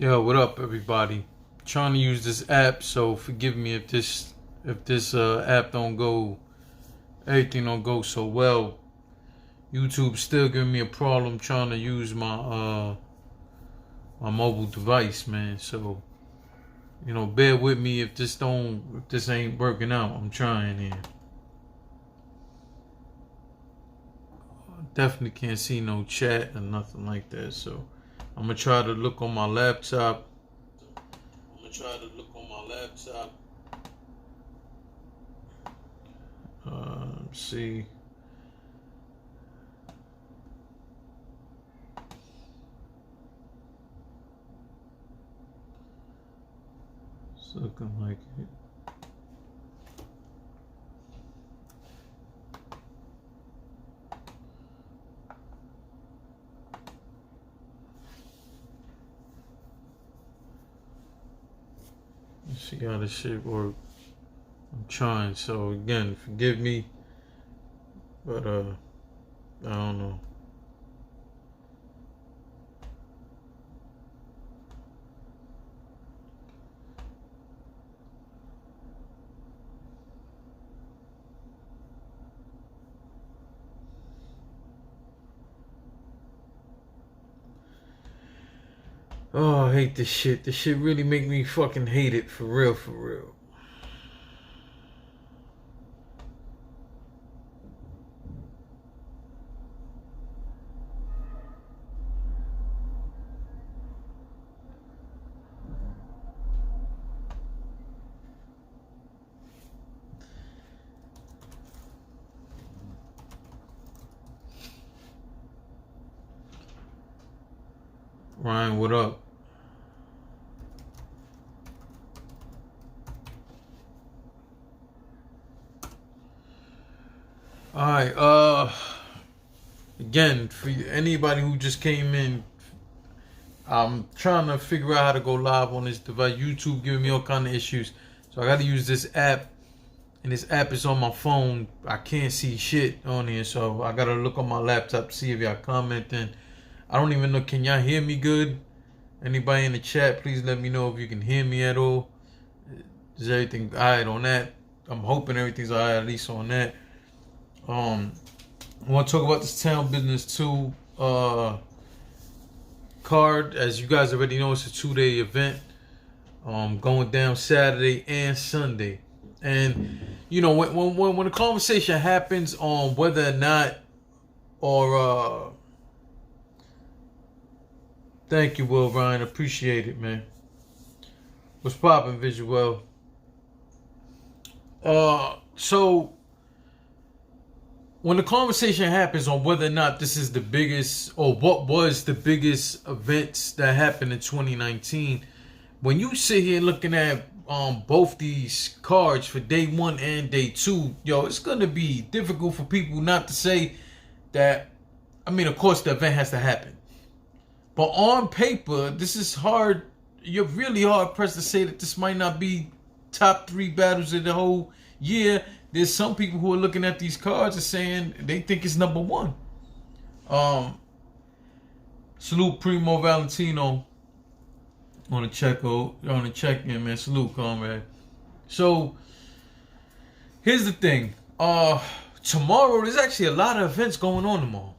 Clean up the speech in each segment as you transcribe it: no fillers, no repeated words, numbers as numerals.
Yo, what up, everybody? Trying to use this app, so forgive me if this app don't go, everything don't go so well. YouTube's still giving me a problem trying to use my mobile device, man. So bear with me if this ain't working out. I'm trying here. Definitely can't see no chat or nothing like that. So I'm gonna try to look on my laptop. Let's see. It's looking like it. Let's see how this shit work. I'm trying, so again, forgive me, but I don't know. Oh, I hate this shit. This shit really make me fucking hate it, for real, for real. Ryan, what up? Alright, again, for anybody who just came in, I'm trying to figure out how to go live on this device. YouTube giving me all kind of issues. So I gotta use this app, and this app is on my phone. I can't see shit on here, so I gotta look on my laptop to see if y'all commenting. I don't even know, can y'all hear me good? Anybody in the chat, please let me know if you can hear me at all. Is everything alright on that? I'm hoping everything's alright, at least on that. I want to talk about this Townbiddness 2 card. As you guys already know, it's a 2-day event. Going down Saturday and Sunday. And when the conversation happens on whether or not, or thank you, Will Ryan. Appreciate it, man. What's poppin', Visual? So when the conversation happens on whether or not this is the biggest, or what was the biggest events that happened in 2019, when you sit here looking at both these cards for day 1 and day 2, it's gonna be difficult for people not to say that. I mean, of course, the event has to happen. But on paper, this is hard. You're really hard pressed to say that this might not be top 3 battles of the whole year. There's some people who are looking at these cards and saying they think it's number 1. Salute Primo Valentino on the check-in, man. Salute, comrade. So here's the thing. Tomorrow, there's actually a lot of events going on tomorrow.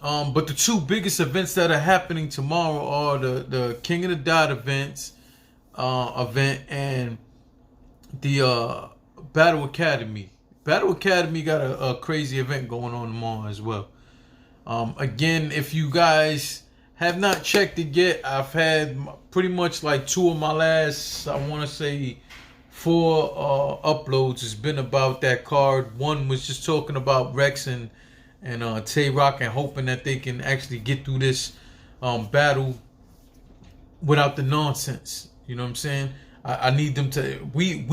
But the 2 biggest events that are happening tomorrow are the King of the Dot event and the Battle Academy. Battle Academy got a crazy event going on tomorrow as well. Again, if you guys have not checked it yet, I've had pretty much like 2 of my last, I want to say 4 uploads has been about that card. One was just talking about Rex and Tay Rock, and hoping that they can actually get through this battle without the nonsense. You know what I'm saying? I need them to, we,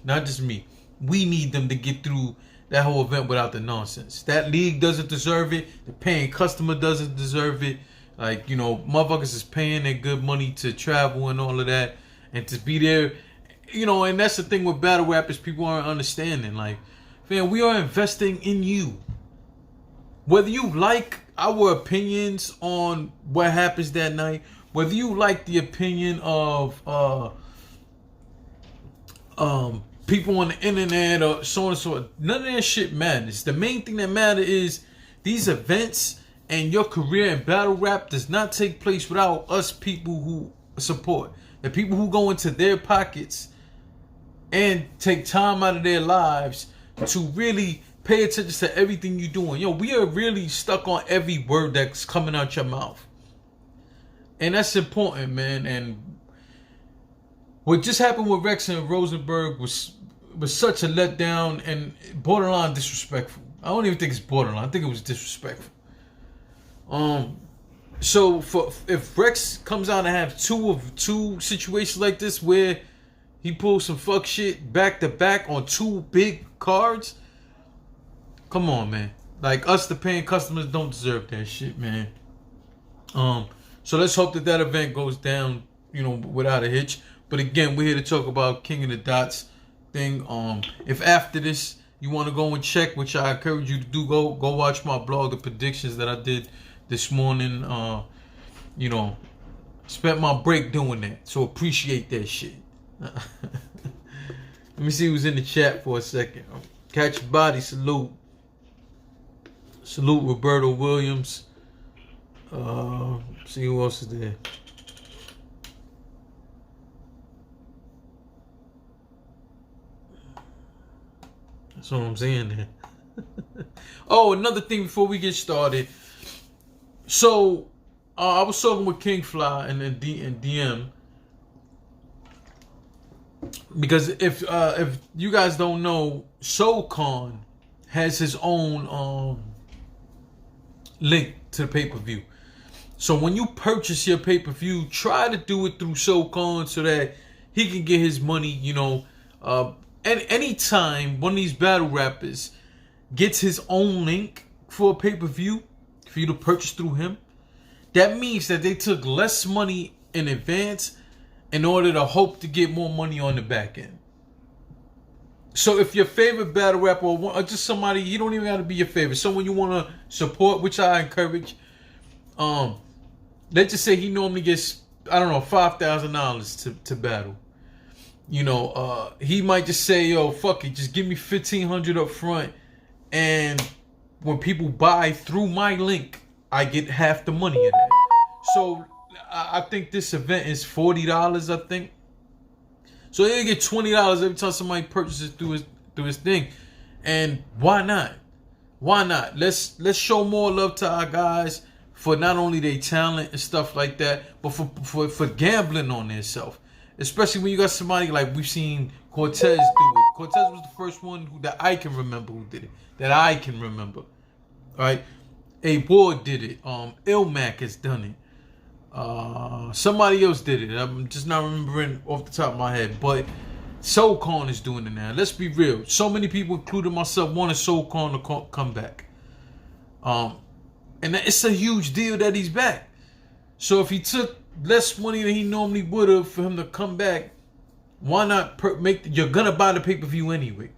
not just me. We need them to get through that whole event without the nonsense. That league doesn't deserve it. The paying customer doesn't deserve it. Like, motherfuckers is paying their good money to travel and all of that, and to be there. And that's the thing with battle rappers, people aren't understanding. Like, man, we are investing in you. Whether you like our opinions on what happens that night, whether you like the opinion of people on the internet or so on and so on, none of that shit matters. The main thing that matters is these events, and your career in battle rap does not take place without us people who support. The people who go into their pockets and take time out of their lives to really pay attention to everything you're doing. Yo, we are really stuck on every word that's coming out your mouth. And that's important, man. And what just happened with Rex and Rosenberg was such a letdown and borderline disrespectful. I don't even think it's borderline. I think it was disrespectful. So if Rex comes out and have two situations like this where he pulls some fuck shit back to back on two big cards, come on, man. Like, us, the paying customers, don't deserve that shit, man. So let's hope that event goes down, without a hitch. But again, we're here to talk about King of the Dots thing. If after this you want to go and check, which I encourage you to do, go watch my blog, the predictions that I did this morning. Spent my break doing that, so appreciate that shit. Let me see who's in the chat for a second. Catch your body, salute Roberto Williams. See who else is there. That's what I'm saying there. Oh, another thing before we get started. So, I was talking with King Fly in DM. Because if you guys don't know, SoulCon has his own link to the pay-per-view. So when you purchase your pay-per-view, try to do it through SoulCon so that he can get his money, And anytime one of these battle rappers gets his own link for a pay-per-view for you to purchase through him, that means that they took less money in advance in order to hope to get more money on the back end. So if your favorite battle rapper or just somebody, you don't even have to be your favorite, someone you want to support, which I encourage, let's just say he normally gets, I don't know, $5,000 to battle. He might just say, yo, fuck it, just give me $1,500 up front, and when people buy through my link, I get half the money of that. So I think this event is $40, I think. So they get $20 every time somebody purchases through his thing. And why not? Why not? Let's show more love to our guys for not only their talent and stuff like that, but for gambling on themselves. Especially when you got somebody like we've seen Kotd do it. Kotd was the first one that I can remember who did it. That I can remember. All right? A Ward did it. Ilmac has done it. Somebody else did it. I'm just not remembering off the top of my head. But SoulCon is doing it now. Let's be real. So many people, including myself, wanted SoulCon to come back. And it's a huge deal that he's back. So if he took less money than he normally would have for him to come back, why not you're gonna buy the pay-per-view anyway.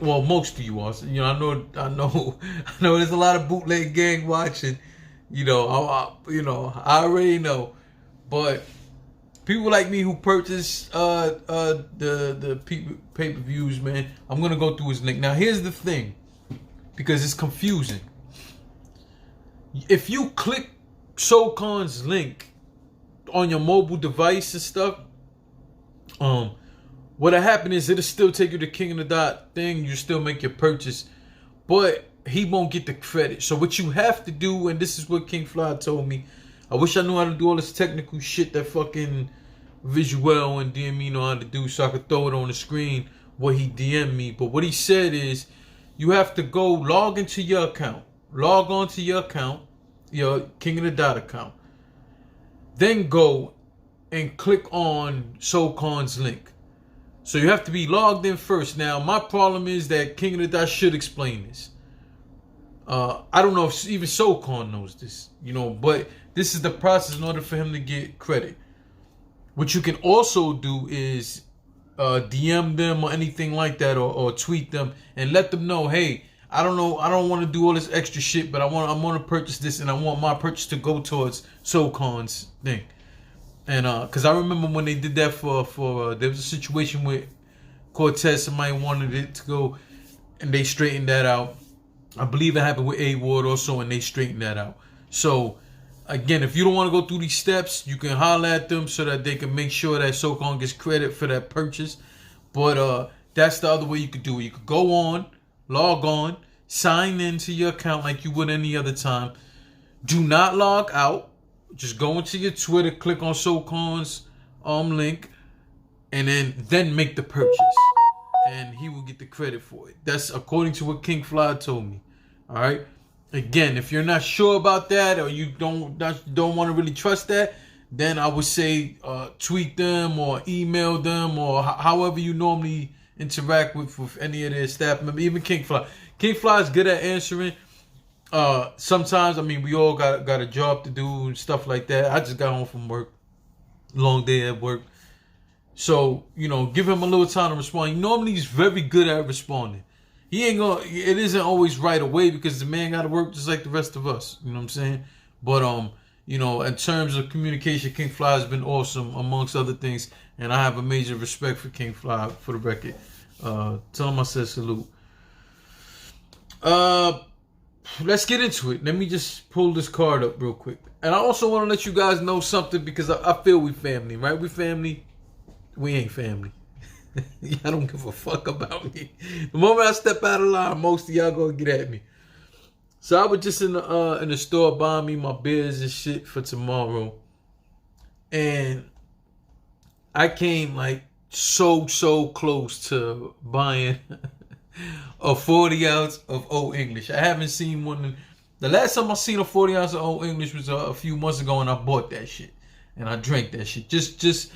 Most of you are. I know there's a lot of bootleg gang watching. I already know. But people like me who purchase the pay-per-views, man, I'm gonna go through his link. Now here's the thing, because it's confusing. If you click SoulCon's link on your mobile device and stuff, what'll happen is it'll still take you to King of the Dot thing. You still make your purchase, but he won't get the credit. So what you have to do, and this is what King Fly told me. I wish I knew how to do all this technical shit that fucking Visual and DME know how to do, so I could throw it on the screen what he DM'd me. But what he said is, you have to go log into your account. Log on to your account, your King of the Dot account. Then go and click on SoulCon's link. So you have to be logged in first. Now, my problem is that King of the Dot should explain this. I don't know if even SoulCon knows this, but this is the process in order for him to get credit. What you can also do is DM them or anything like that, or tweet them and let them know, hey, I don't know, I don't want to do all this extra shit, but I want to purchase this, and I want my purchase to go towards SoCon's thing. And because I remember when they did that for there was a situation with Kotd, somebody wanted it to go, and they straightened that out. I believe it happened with A Ward also, and they straightened that out. So again, if you don't want to go through these steps, you can holler at them so that they can make sure that SoCon gets credit for that purchase. But that's the other way you could do it. You could go on, log on, sign into your account like you would any other time. Do not log out. Just go into your Twitter, click on SoCon's link, and then make the purchase, and he will get the credit for it. That's according to what King Fly told me. All right. Again, if you're not sure about that, or you don't want to really trust that, then I would say tweet them or email them, or however you normally interact with any of their staff members. Even King Fly. King Fly is good at answering. Sometimes, I mean, we all got a job to do and stuff like that. I just got home from work, long day at work. So, you know, give him a little time to respond. Normally, he's very good at responding. It isn't always right away because the man got to work just like the rest of us. You know what I'm saying? But, you know, in terms of communication, King Fly has been awesome amongst other things. And I have a major respect for King Fly, for the record. Tell him I said salute. Let's get into it. Let me just pull this card up real quick. And I also want to let you guys know something, because I feel we family, right? We family. We ain't family. Y'all don't give a fuck about me. The moment I step out of line, most of y'all gonna get at me. So I was just in the store buying me my beers and shit for tomorrow. And I came like so close to buying a 40 ounce of Old English. I haven't seen one. The last time I seen a 40 ounce of Old English was a few months ago, and I bought that shit. And I drank that shit. Just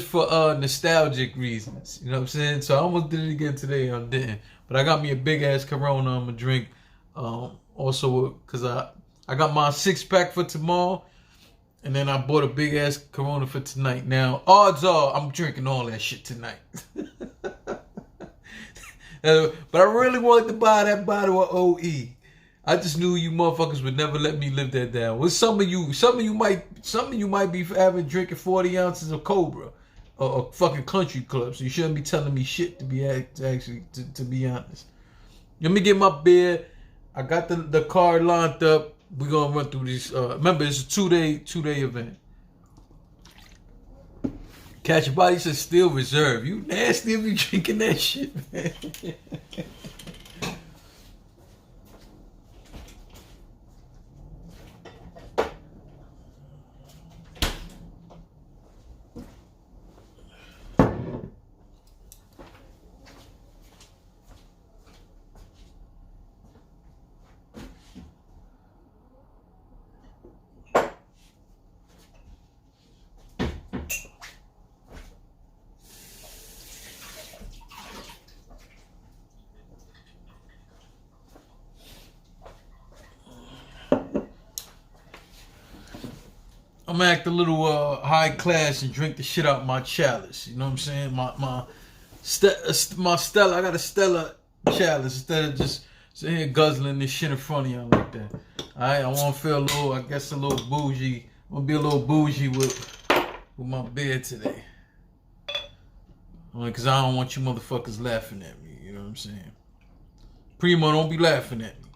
for nostalgic reasons. You know what I'm saying? So I almost did it again today. I didn't. But I got me a big ass Corona I'm gonna drink. Also, because I got my 6-pack for tomorrow. And then I bought a big ass Corona for tonight. Now, odds are I'm drinking all that shit tonight. But I really wanted to buy that bottle of OE. I just knew you motherfuckers would never let me live that down. Well, some of you might be having drinking 40 ounces of Cobra or fucking Country Club. So you shouldn't be telling me shit to be honest. Let me get my beer. I got the card lined up. We're gonna run through these. Remember, it's a two-day event. Catch Your Body says still reserve. You nasty if you drinking that shit, man. I'm gonna act a little high class and drink the shit out my chalice. You know what I'm saying? My Stella. I got a Stella chalice instead of just sitting here guzzling this shit in front of y'all like that. Alright, I want to feel a little bougie. I'm gonna be a little bougie with my beer today. Only because I don't want you motherfuckers laughing at me. You know what I'm saying? Primo, don't be laughing at me.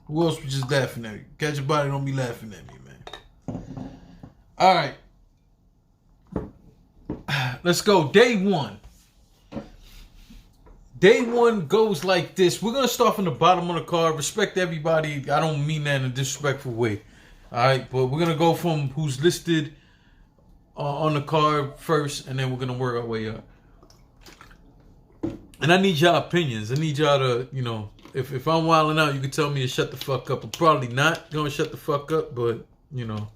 Who else was just laughing at me? Catch Your Body, don't be laughing at me, man. All right, let's go. Day one. Day one goes like this. We're gonna start from the bottom of the card. Respect everybody. I don't mean that in a disrespectful way. All right, but we're gonna go from who's listed on the card first, and then we're gonna work our way up. And I need y'all opinions. I need y'all to, you know, if I'm wilding out, you can tell me to shut the fuck up. I'm probably not gonna shut the fuck up, but you know.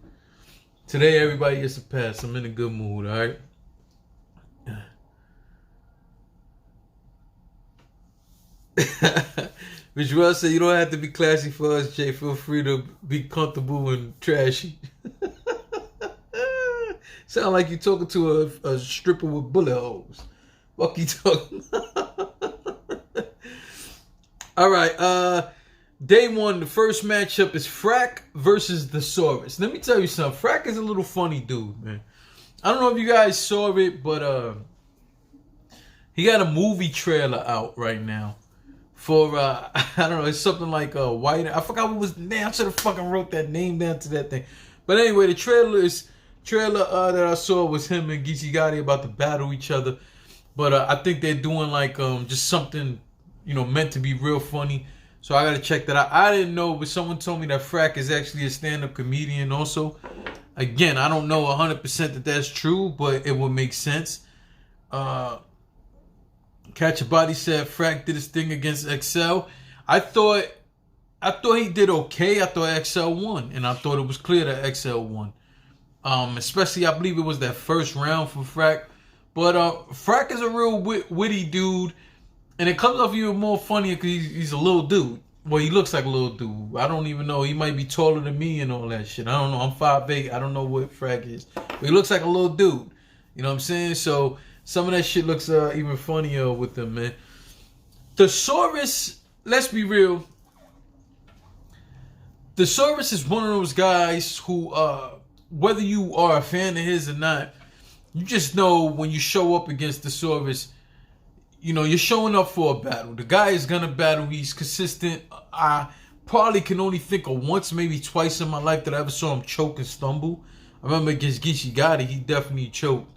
Today, everybody gets a pass. I'm in a good mood, all right? Visual said, you don't have to be classy for us, Jay. Feel free to be comfortable and trashy. Sound like you talking to a stripper with bullet holes. Fuck you talking about? All right. Day one, the first matchup is Frack versus the Saurus. Let me tell you something. Frack is a little funny dude, man. I don't know if you guys saw it, but he got a movie trailer out right now for I don't know, it's something like White. I forgot what was the name. I should have fucking wrote that name down to that thing. But anyway, the trailer that I saw was him and Geechee Gotti about to battle each other. But I think they're doing like just something, you know, meant to be real funny. So I gotta check that out. I didn't know, but someone told me that Frack is actually a stand-up comedian also. Again, I don't know 100% that that's true, but it would make sense. Catch a Body said Frack did his thing against XL. I thought he did okay. I thought XL won, and I thought it was clear that XL won. Especially, I believe it was that first round for Frack. But Frack is a real witty dude, and it comes off even more funnier because he's a little dude. Well, he looks like a little dude. I don't even know. He might be taller than me and all that shit. I don't know. I'm 5'8". I don't know what Frack is. But he looks like a little dude. You know what I'm saying? So some of that shit looks even funnier with him, man. The Saurus, let's be real. The Saurus is one of those guys who, whether you are a fan of his or not, you just know when you show up against the Saurus, you know, you're showing up for a battle. The guy is going to battle. He's consistent. I probably can only think of once, maybe twice in my life that I ever saw him choke and stumble. I remember against Geechee Gotti, he definitely choked.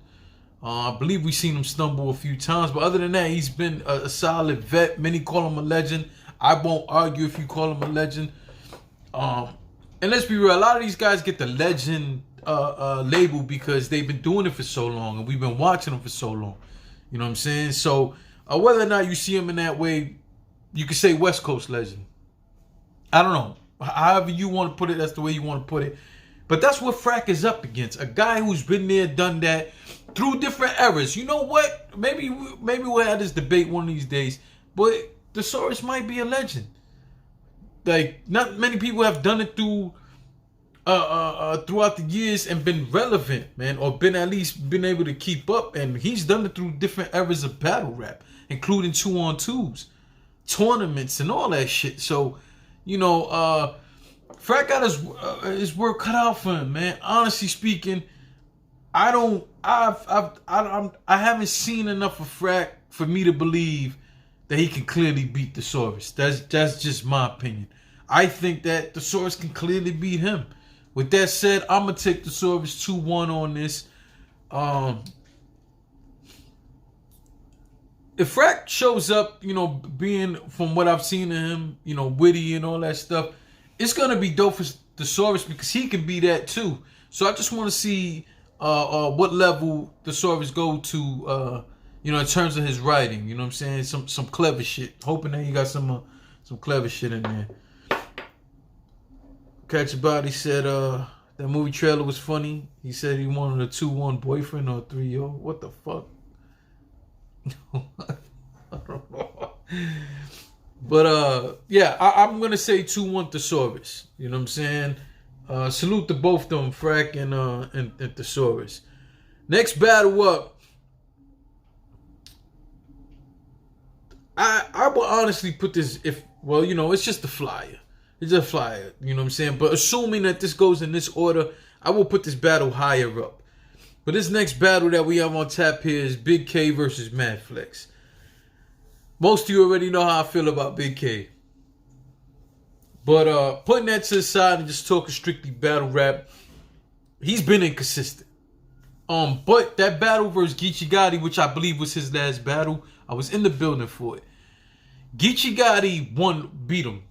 I believe we've seen him stumble a few times. But other than that, he's been a solid vet. Many call him a legend. I won't argue if you call him a legend. And let's be real, a lot of these guys get the legend label because they've been doing it for so long and we've been watching them for so long. You know what I'm saying? So whether or not you see him in that way, you could say West Coast legend. I don't know. However you want to put it, that's the way you want to put it. But that's what Frack is up against. A guy who's been there, done that, through different eras. You know what? Maybe we'll have this debate one of these days. But the Saurus might be a legend. Like, not many people have done it through throughout the years and been relevant, man, or been at least been able to keep up. And he's done it through different eras of battle rap, including 2-on-2s, tournaments, and all that shit. So, you know, Frack got his work cut out for him, man. Honestly speaking, I haven't seen enough of Frack for me to believe that he can clearly beat the Saurus. That's just my opinion. I think that the Saurus can clearly beat him. With that said, I'm gonna take the Saurus 2-1 on this. If Frack shows up, you know, being from what I've seen of him, you know, witty and all that stuff, it's gonna be dope for the Saurus because he can be that too. So I just want to see what level the Saurus go to, you know, in terms of his writing. You know what I'm saying? Some clever shit. Hoping that he got some clever shit in there. Catch a Body said that movie trailer was funny. He said he wanted a 2-1 boyfriend or a 3-0. What the fuck? I don't know. But yeah, I'm gonna say 2-1 Thesaurus. You know what I'm saying? Salute to both of them, Frack and Thesaurus. Next battle up, I will honestly put this, well, you know, it's just a flyer. It's a flyer, you know what I'm saying? But assuming that this goes in this order, I will put this battle higher up. But this next battle that we have on tap here is Big K versus Mad Flex. Most of you already know how I feel about Big K. But putting that to the side and just talking strictly battle rap, he's been inconsistent. But that battle versus Geechee Gotti, which I believe was his last battle, I was in the building for it. Geechee Gotti beat him.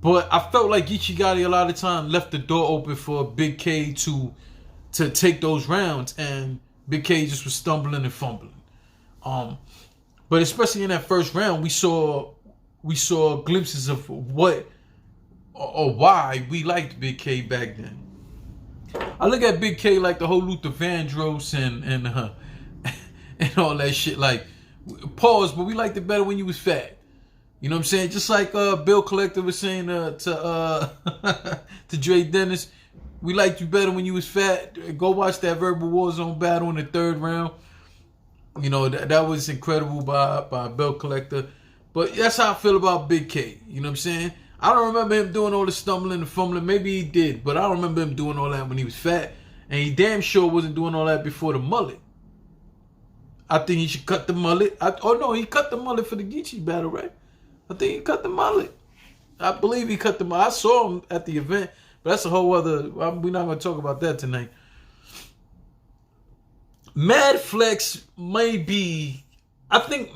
But I felt like Geechee Gotti a lot of time left the door open for Big K to take those rounds, and Big K just was stumbling and fumbling. But especially in that first round, we saw glimpses of what or why we liked Big K back then. I look at Big K like the whole Luther Vandross and all that shit. Like, pause, but we liked it better when you was fat. You know what I'm saying? Just like Bill Collector was saying to Dre Dennis, we liked you better when you was fat. Go watch that Verbal Warzone battle in the third round. You know, that was incredible by Bill Collector. But that's how I feel about Big K. You know what I'm saying? I don't remember him doing all the stumbling and fumbling. Maybe he did, but I don't remember him doing all that when he was fat. And he damn sure wasn't doing all that before the mullet. I think he should cut the mullet. No, he cut the mullet for the Geechee battle, right? I think he cut the mullet. I believe he cut the mullet. I saw him at the event, but that's a whole other... We're not going to talk about that tonight. Mad Flex may be... I think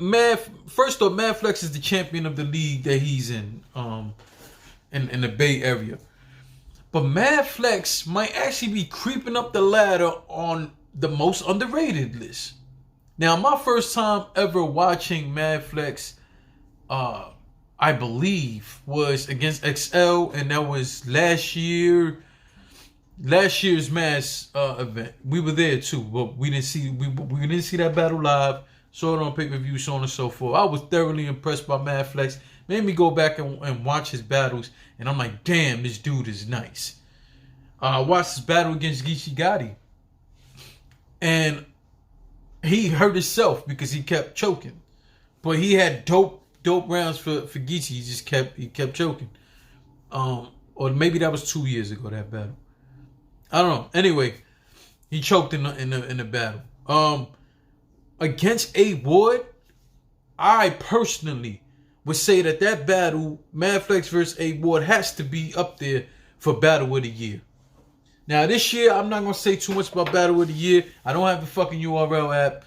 first off, Mad Flex is the champion of the league that he's in the Bay Area. But Mad Flex might actually be creeping up the ladder on the most underrated list. Now, my first time ever watching Mad Flex, I believe, was against XL, and that was last year's Mass event. We were there too, but we didn't see that battle live. Saw it on pay-per-view, so on and so forth. I was thoroughly impressed by Mad Flex. Made me go back and watch his battles, and I'm like, damn, this dude is nice. I watched his battle against Geechee Gotti, and he hurt himself because he kept choking. But he had dope rounds for Geechee. He kept choking. Or maybe that was 2 years ago, that battle. I don't know. Anyway, he choked in the battle. Against A Ward, I personally would say that battle, Mad Flex versus A Ward, has to be up there for Battle of the Year. Now, this year, I'm not going to say too much about Battle of the Year. I don't have the fucking URL app.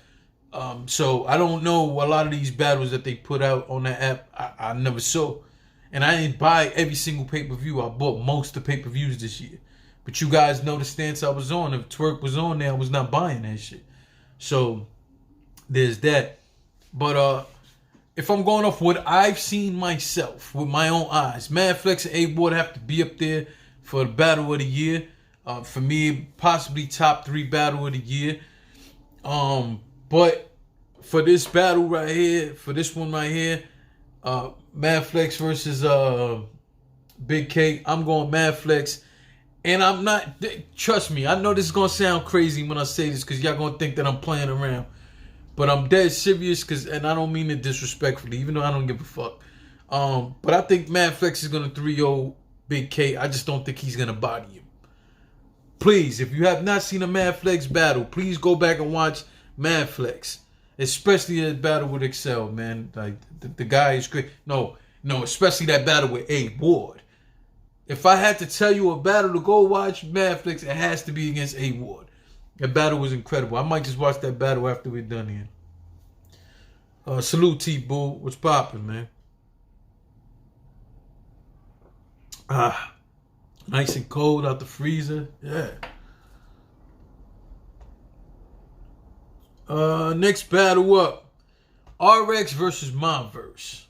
So, I don't know a lot of these battles that they put out on that app. I never saw. And I didn't buy every single pay-per-view. I bought most of the pay-per-views this year. But you guys know the stance I was on. If Twerk was on there, I was not buying that shit. So, there's that. But if I'm going off what I've seen myself with my own eyes, Mad Flex and A Ward have to be up there for the Battle of the Year. For me, possibly top 3 Battle of the Year. But for this battle right here, for this one right here, Mad Flex versus Big K, I'm going Mad Flex. And I'm not, trust me, I know this is going to sound crazy when I say this because y'all going to think that I'm playing around. But I'm dead serious, and I don't mean it disrespectfully, even though I don't give a fuck. But I think Mad Flex is going to 3-0 Big K. I just don't think he's going to body him. Please, if you have not seen a Mad Flex battle, please go back and watch Mad Flex. Especially that battle with Excel, man. Like, the guy is great. No, especially that battle with A Ward. If I had to tell you a battle to go watch Mad Flex, it has to be against A Ward. That battle was incredible. I might just watch that battle after we're done here. Salute T-Boo. What's poppin', man? Nice and cold out the freezer. Yeah. Next battle up. RX versus Monverse.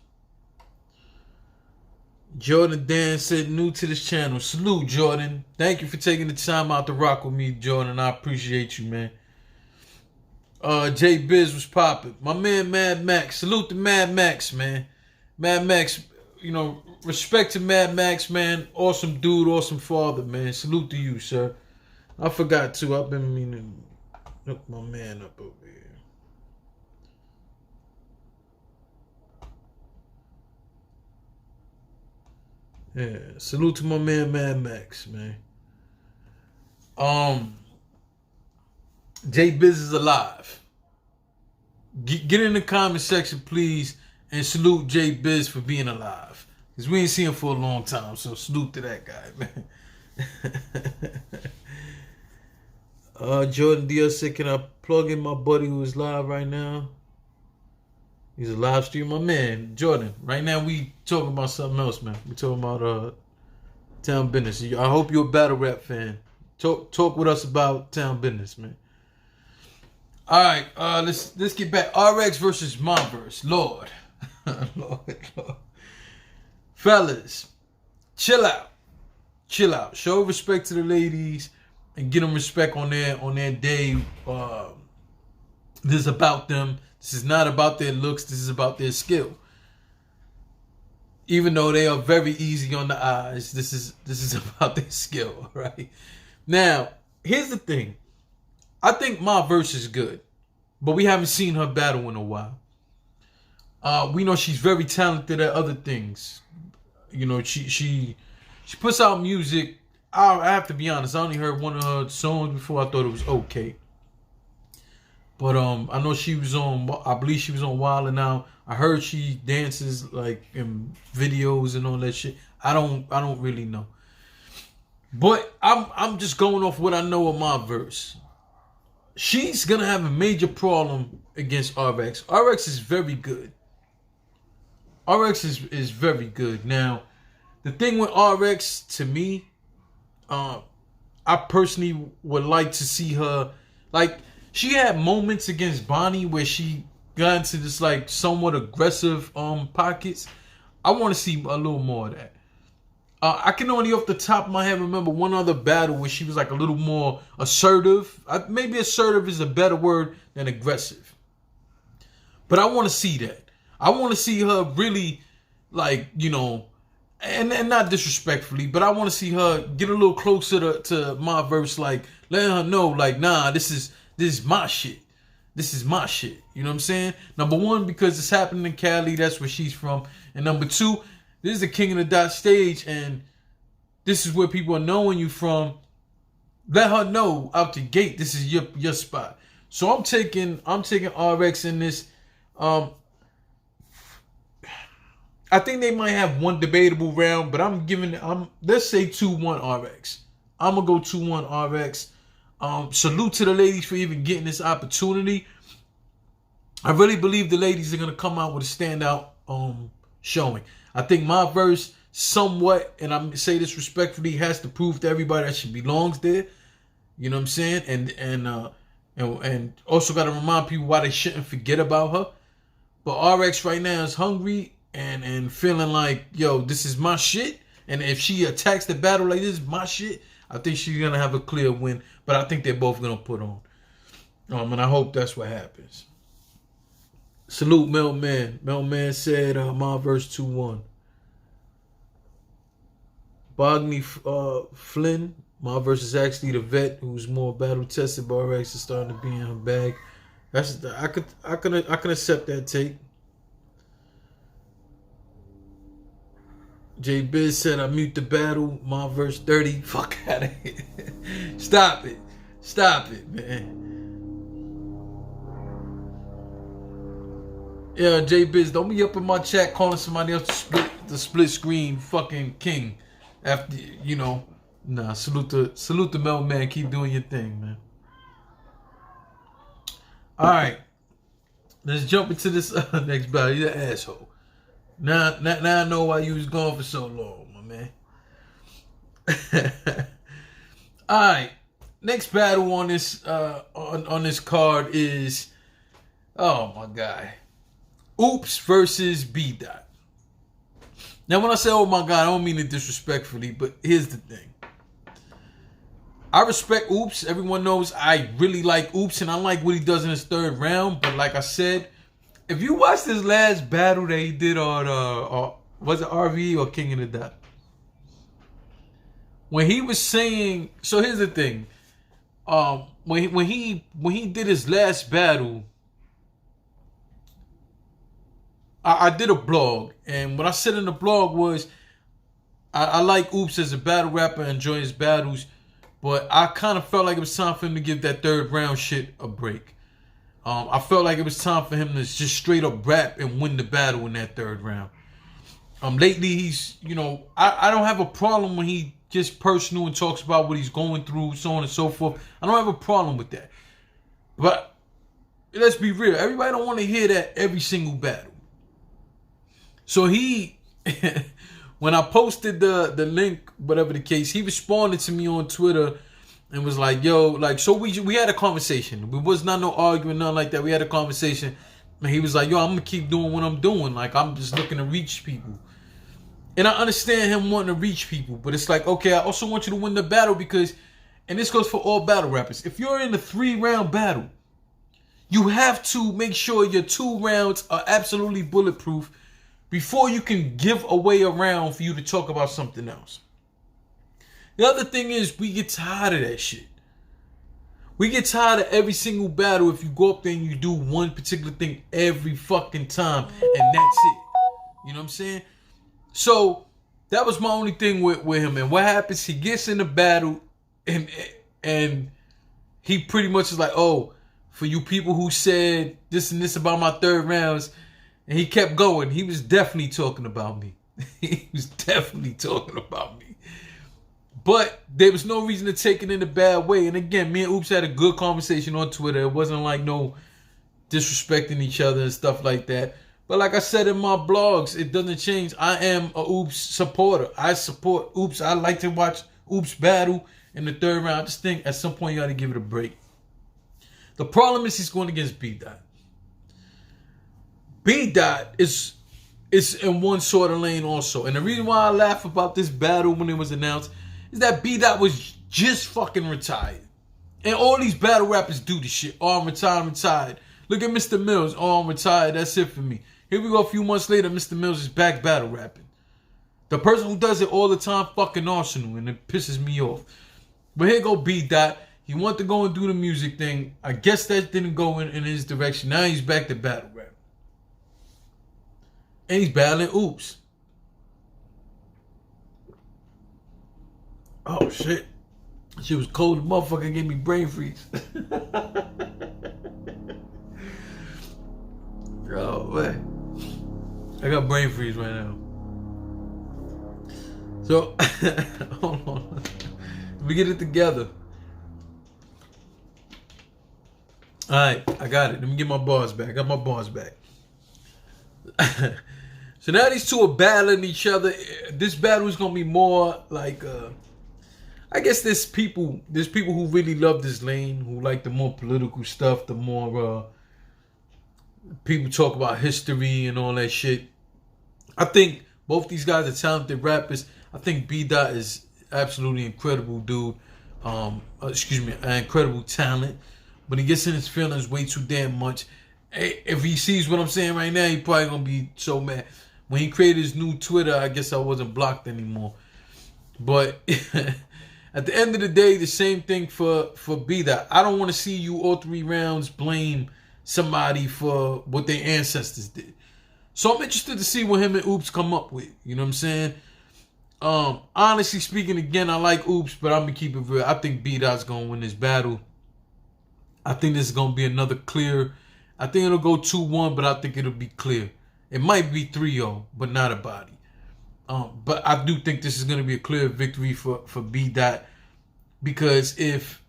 Jordan Dan said, new to this channel. Salute, Jordan. Thank you for taking the time out to rock with me, Jordan. I appreciate you, man. J Biz was popping. My man, Mad Max. Salute to Mad Max, man. Mad Max, respect to Mad Max, man. Awesome dude, awesome father, man. Salute to you, sir. I forgot to. I've been meaning to hook my man up over here. Yeah, salute to my man Mad Max, man. J Biz is alive. Get in the comment section, please, and salute J Biz for being alive. Because we ain't seen him for a long time, so salute to that guy, man. Jordan Diaz said, can I plug in my buddy who is live right now? He's a live stream, my man, Jordan. Right now we talking about something else, man. We talking about Townbiddness. I hope you're a battle rap fan. Talk with us about Townbiddness, man. All right, let's get back. RX versus Monverse. Lord. Lord. Fellas, chill out. Show respect to the ladies and get them respect on their day. This is about them. This is not about their looks. This is about their skill. Even though they are very easy on the eyes, this is about their skill, right? Now, here's the thing. I think Monverse is good, but we haven't seen her battle in a while. We know she's very talented at other things. You know, she puts out music. I have to be honest, I only heard one of her songs before. I thought it was okay. But I know she was on, I believe she was on Wild 'N Out. I heard she dances like in videos and all that shit. I don't really know. But I'm just going off what I know of my verse. She's gonna have a major problem against RX. RX is very good. RX is very good. Now, the thing with RX, to me, I personally would like to see her, like, she had moments against Bonnie where she got into this like somewhat aggressive pockets. I want to see a little more of that. I can only off the top of my head remember one other battle where she was like a little more assertive. Maybe assertive is a better word than aggressive. But I want to see that. I want to see her really, like, you know, and not disrespectfully, but I want to see her get a little closer to my verse, like letting her know, like, nah, this is my shit. This is my shit. You know what I'm saying? Number one, because it's happening in Cali, that's where she's from. And number two, this is the King of the Dot stage, and this is where people are knowing you from. Let her know out the gate, this is your spot. So I'm taking RX in this. I think they might have one debatable round, but let's say 2-1 RX. I'm gonna go 2-1 RX. Salute to the ladies for even getting this opportunity. I really believe the ladies are gonna come out with a standout showing. I think my verse somewhat, and I say this respectfully, has to prove to everybody that she belongs there. You know what I'm saying? And also got to remind people why they shouldn't forget about her. But RX right now is hungry and feeling like, yo, this is my shit. And if she attacks the battle like this is my shit, I think she's gonna have a clear win. But I think they're both gonna put on. And I hope that's what happens. Salute Melman. Melman said my verse 2-1. Bogny Flynn. My verse is actually the vet who's more battle tested, but RX is starting to be in her bag. I can accept that take. J Biz said I mute the battle. My verse 30. Fuck out of here. Stop it, man. Yeah, J Biz, don't be up in my chat calling somebody else the split screen fucking king. After, you know, nah. Salute the Mel man. Keep doing your thing, man. All right, let's jump into this next battle. You're an asshole. Now I know why you was gone for so long, my man. All right, next battle on this on this card is, oh my god, Oops versus B Dot. Now, when I say oh my god, I don't mean it disrespectfully, but here's the thing. I respect Oops. Everyone knows I really like Oops, and I like what he does in his third round. But like I said, if you watch this last battle that he did on, was it RV or King of the Dot? When he was saying, so here's the thing. When he did his last battle, I did a blog, and what I said in the blog was, I like Oops as a battle rapper, enjoy his battles, but I kind of felt like it was time for him to give that third round shit a break. I felt like it was time for him to just straight up rap and win the battle in that third round. Lately he's, you know, I don't have a problem when he gets personal and talks about what he's going through, so on and so forth. I don't have a problem with that. But let's be real, everybody don't want to hear that every single battle. So he, when I posted the link, whatever the case, he responded to me on Twitter and was like, yo, like, so we had a conversation. It was not no arguing, nothing like that. We had a conversation. And he was like, yo, I'm going to keep doing what I'm doing. Like, I'm just looking to reach people. And I understand him wanting to reach people. But it's like, okay, I also want you to win the battle because, and this goes for all battle rappers, if you're in a 3-round battle, you have to make sure your 2 rounds are absolutely bulletproof before you can give away a round for you to talk about something else. The other thing is, we get tired of that shit. We get tired of every single battle if you go up there and you do one particular thing every fucking time and that's it. You know what I'm saying? So that was my only thing with him. And what happens? He gets in the battle and he pretty much is like, oh, for you people who said this and this about my third rounds, and he kept going. He was definitely talking about me. He was definitely talking about me. But there was no reason to take it in a bad way. And again, me and Oops had a good conversation on Twitter. It wasn't like no disrespecting each other and stuff like that. But like I said in my blogs, it doesn't change. I am a Oops supporter. I support Oops. I like to watch Oops battle in the third round. I just think at some point you got to give it a break. The problem is he's going against B-Dot. B-Dot is in one sort of lane also. And the reason why I laugh about this battle when it was announced is that B-Dot was just fucking retired. And all these battle rappers do this shit. Oh, I'm retired, I'm retired. Look at Mr. Mills. Oh, I'm retired. That's it for me. Here we go a few months later, Mr. Mills is back battle rapping. The person who does it all the time, fucking Arsenal, and it pisses me off. But here go B-Dot. He wanted to go and do the music thing. I guess that didn't go in his direction. Now he's back to battle rap. And he's battling Oops. Oh, shit. She was cold. The motherfucker gave me brain freeze. Oh, man. I got brain freeze right now. So, hold on. Let me get it together. Alright, I got it. Let me get my bars back. I got my bars back. So now these two are battling each other. This battle is gonna be more like I guess there's people who really love this lane, who like the more political stuff, the more people talk about history and all that shit. I think both these guys are talented rappers. I think B-Dot is absolutely incredible dude. Incredible talent. But he gets in his feelings way too damn much. If he sees what I'm saying right now, he probably gonna be so mad. When he created his new Twitter, I guess I wasn't blocked anymore. But at the end of the day, the same thing for B-Dot. I don't want to see you all 3 rounds blame somebody for what their ancestors did. So I'm interested to see what him and Oops come up with. You know what I'm saying? Honestly speaking, again, I like Oops, but I'm gonna keep it real. I think B-Dot's gonna win this battle. I think this is gonna be another clear. I think it'll go 2-1, but I think it'll be clear. It might be 3-0, but not a body. But I do think this is going to be a clear victory for B-Dot. Because here's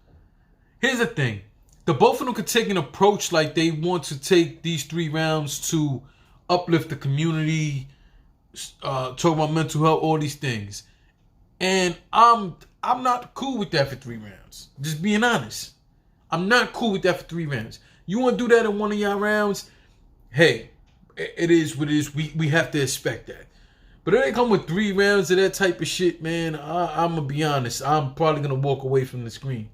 the thing. The both of them could take an approach like they want to take these 3 rounds to uplift the community, talk about mental health, all these things. And I'm not cool with that for 3 rounds. Just being honest. I'm not cool with that for 3 rounds. You want to do that in one of y'all rounds? Hey, it is what it is. We have to expect that. But if they come with 3 rounds of that type of shit, man, I'm gonna be honest. I'm probably gonna walk away from the screen.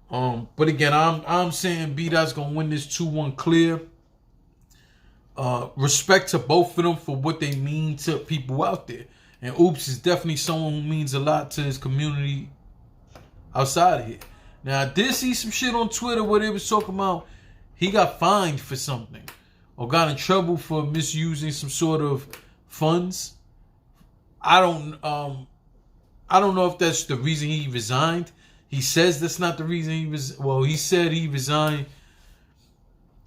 But again, I'm saying B-Dot's gonna win this 2-1 clear. Respect to both of them for what they mean to people out there. And Oops is definitely someone who means a lot to his community outside of here. Now, I did see some shit on Twitter where they was talking about he got fined for something or got in trouble for misusing some sort of funds. I don't know if that's the reason he resigned. He says that's not the reason he was. Well, he said he resigned.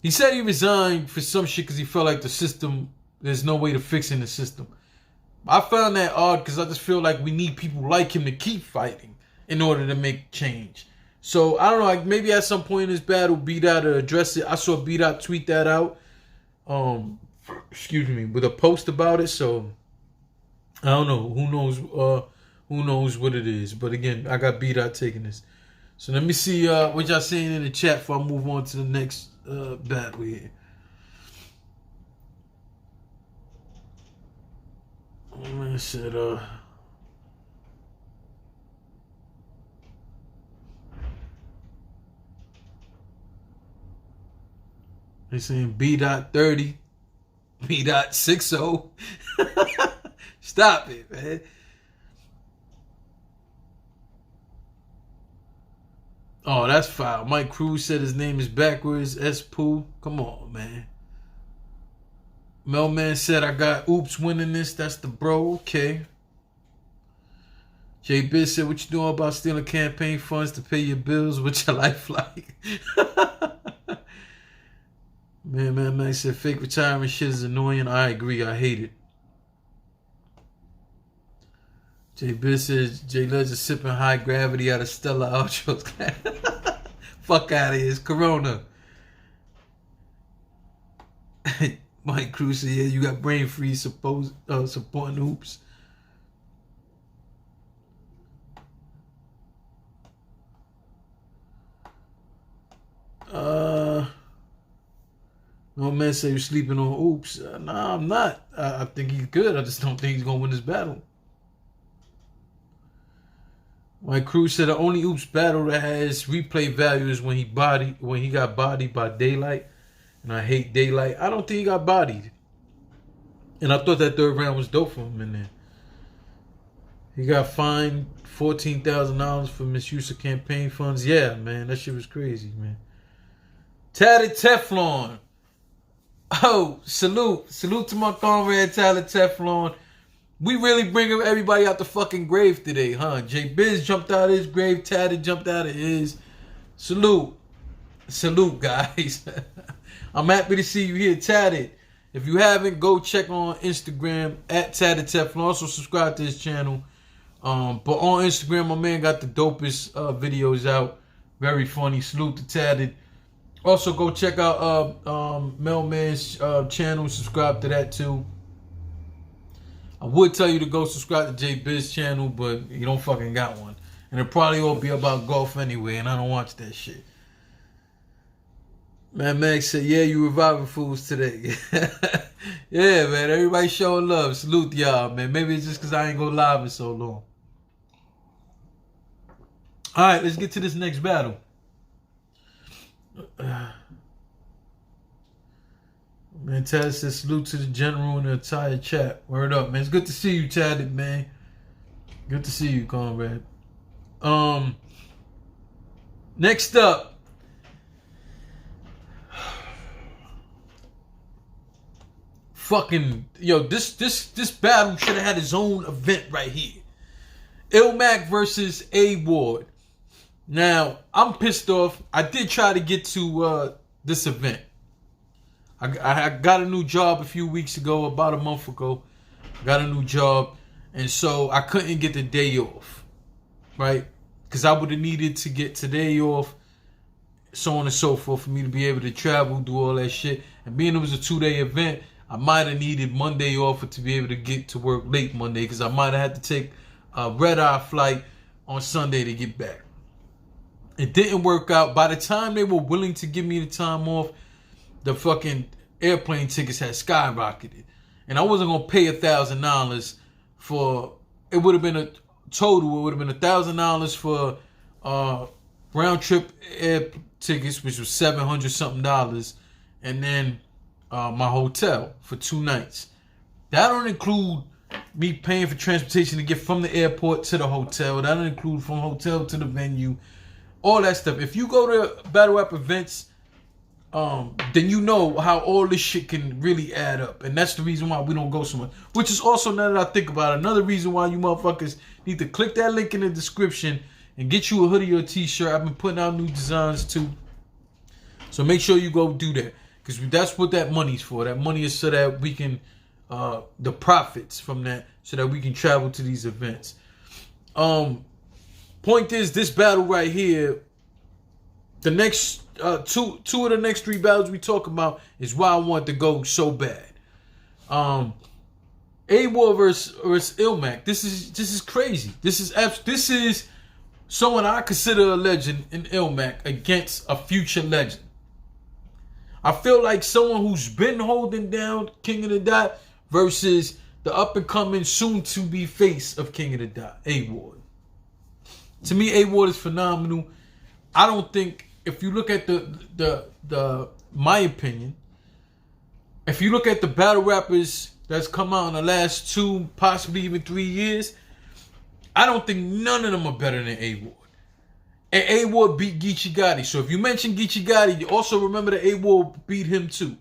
He said he resigned for some shit because he felt like the system. There's no way to fix in the system. I found that odd because I just feel like we need people like him to keep fighting in order to make change. So, I don't know, like maybe at some point in this battle, B-Dot to address it. I saw B-Dot tweet that out, with a post about it. So, I don't know. Who knows what it is. But again, I got B-Dot taking this. So, let me see what y'all saying in the chat before I move on to the next battle here. I said, they saying B-Dot 30, B-Dot 60. Stop it, man. Oh, that's foul. Mike Cruz said his name is backwards. S. Pooh. Come on, man. Melman said, I got Oops winning this. That's the bro. Okay. Jay Biz said, what you doing about stealing campaign funds to pay your bills? What's your life like? Man said, fake retirement shit is annoying. I agree. I hate it. Jay Biz says, Jay Legend sipping high gravity out of Stella Ultras. Fuck out of here. It's Corona. Mike Cruz said, yeah, you got brain freeze supporting Oops. No man say you're sleeping on Oops. Nah, I'm not. I think he's good. I just don't think he's gonna win this battle. Mike Cruz said the only Oops battle that has replay value is when he got bodied by Daylight. And I hate Daylight. I don't think he got bodied. And I thought that third round was dope for him in there. He got fined $14,000 for misuse of campaign funds. Yeah, man, that shit was crazy, man. Tatted Teflon. Oh, salute to my comrade Tatted Teflon. We really bringing everybody out the fucking grave today, huh? Jay Biz jumped out of his grave. Tatted jumped out of his. Salute, guys. I'm happy to see you here, Tatted. If you haven't, go check on Instagram at Tatted Teflon. Also subscribe to his channel. But on Instagram, my man got the dopest videos out. Very funny. Salute to Tatted. Also, go check out Melman's channel. Subscribe to that too. I would tell you to go subscribe to Jay Biz channel, but you don't fucking got one. And it probably will be about golf anyway, and I don't watch that shit. Man, Max said, yeah, you reviving fools today. Yeah, man, everybody showing love. Salute y'all, man. Maybe it's just because I ain't go live in so long. All right, let's get to this next battle. Man, Tad says salute to the general and the entire chat. Word up, man. It's good to see you, Tad, man. Good to see you, comrade. Next up. Fucking, yo, this battle should have had its own event right here. Ilmac versus A Ward. Now, I'm pissed off. I did try to get to this event. I got a new job a few weeks ago, about a month ago. Got a new job. And so I couldn't get the day off. Right? Because I would have needed to get today off, so on and so forth, for me to be able to travel, do all that shit. And being it was a 2-day event, I might have needed Monday off to be able to get to work late Monday. Because I might have had to take a red-eye flight on Sunday to get back. It didn't work out. By the time they were willing to give me the time off, the fucking airplane tickets had skyrocketed. And I wasn't going to pay $1,000 for, it would have been a total, it would have been $1,000 for round trip air tickets, which was $700 something, and then my hotel for 2 nights. That don't include me paying for transportation to get from the airport to the hotel. That don't include from hotel to the venue. All that stuff. If you go to battle rap events, then you know how all this shit can really add up. And that's the reason why we don't go so much. Which is also, now that I think about it, another reason why you motherfuckers need to click that link in the description and get you a hoodie or a t-shirt. I've been putting out new designs too. So make sure you go do that. Because that's what that money's for. That money is so that we can, the profits from that, so that we can travel to these events. Point is, this battle right here, the next two of the next 3 battles we talk about is why I want to go so bad. A-War versus Ilmac. This is crazy. This is someone I consider a legend in Ilmac against a future legend. I feel like someone who's been holding down King of the Dot versus the up and coming, soon to be face of King of the Dot, A-Ward. To me, A-Ward is phenomenal. I don't think, if you look at my opinion, if you look at the battle rappers that's come out in the last 2, possibly even 3 years, I don't think none of them are better than A-Ward. And A-Ward beat Geechee Gotti. So if you mention Geechee Gotti, you also remember that A-Ward beat him too.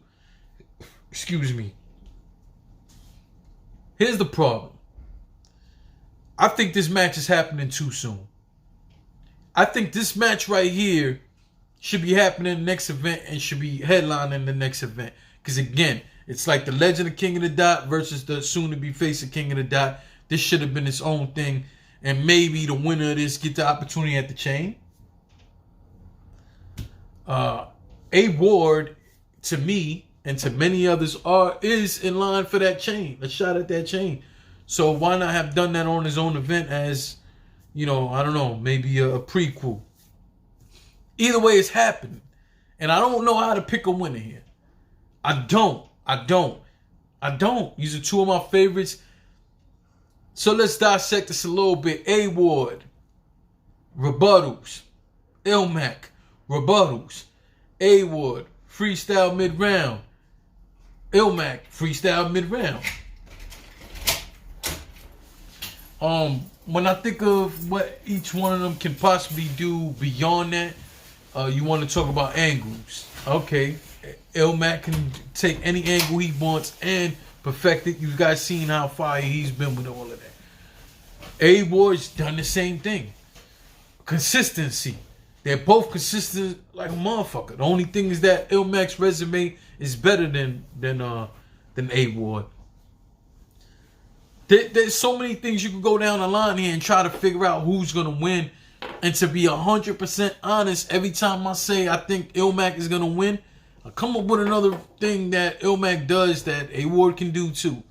Excuse me. Here's the problem. I think this match is happening too soon. I think this match right here should be happening in the next event and should be headlining the next event. Because again, it's like the Legend of King of the Dot versus the soon-to-be face of King of the Dot. This should have been its own thing. And maybe the winner of this get the opportunity at the chain. A-Ward, to me, and to many others, is in line for that chain. A shot at that chain. So why not have done that on his own event as, you know, I don't know, maybe a prequel. Either way, it's happening. And I don't know how to pick a winner here. I don't. These are two of my favorites. So let's dissect this a little bit. A-Ward, rebuttals. Ilmac, rebuttals. A-Ward, freestyle mid-round. Ilmac, freestyle mid-round. When I think of what each one of them can possibly do beyond that, you want to talk about angles. Okay, Ilmac can take any angle he wants and perfect it. You guys seen how fire he's been with all of that. A-Ward's done the same thing. Consistency. They're both consistent like a motherfucker. The only thing is that Ilmac's resume is better than A-Ward. There's so many things you can go down the line here and try to figure out who's gonna win. And to be 100% honest, every time I say I think Ilmac is gonna win, I come up with another thing that Ilmac does that A-Ward can do too.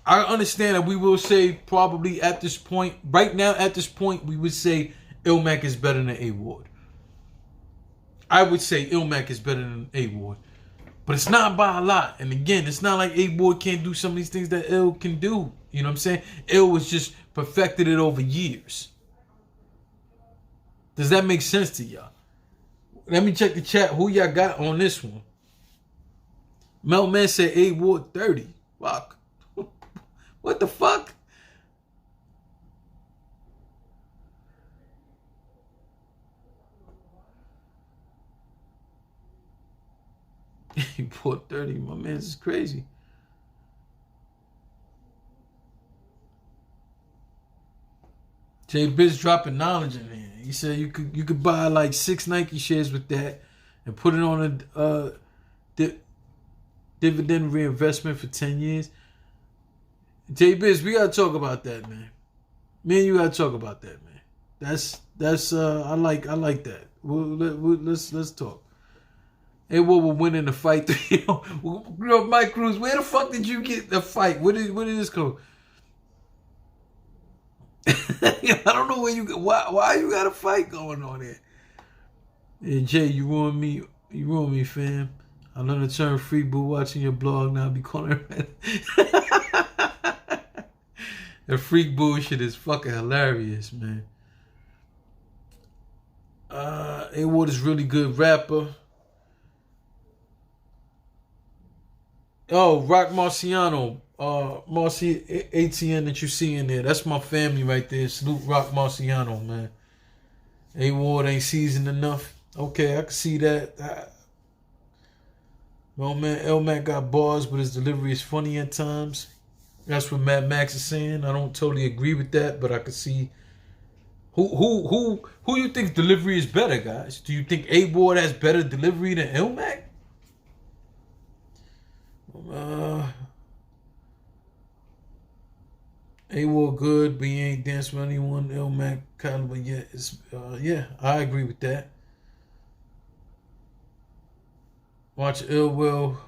I understand that we will say probably at this point, right now at this point, we would say Ilmac is better than A-Ward. I would say Ilmac is better than A-Ward. But it's not by a lot. And again, it's not like A-Ward can't do some of these things that Il can do. You know what I'm saying? Il was just perfected it over years. Does that make sense to y'all? Let me check the chat. Who y'all got on this one? Melman said A-Ward 30. Fuck. What the fuck? He bought 30. My man's is crazy. Jay Biz dropping knowledge in here. He said you could buy like 6 Nike shares with that and put it on a dividend reinvestment for 10 years. Jay Biz, we gotta talk about that, man. Me and you gotta talk about that, man. That's I like that. Let's talk. Hey, what will win in the fight? Mike Cruz, where the fuck did you get the fight? Where did this go? I don't know where you why you got a fight going on there. Hey Jay, you ruined me. You ruined me, fam. I learned the term freak boo watching your blog now. I be calling it. The freak bullshit is fucking hilarious, man. A-Ward is really good rapper. Oh, Rock Marciano. Marcy ATN that you see in there. That's my family right there. Salute Rock Marciano, man. A-Ward ain't seasoned enough. Okay, I can see that. Well, man, Ilmac got bars, but his delivery is funny at times. That's what Mad Max is saying. I don't totally agree with that, but I can see who you think delivery is better, guys. Do you think A-Ward has better delivery than Ilmac? A-Ward good, but he ain't danced with anyone. Ilmac kind of, but yeah, I agree with that. Watch Ill Will.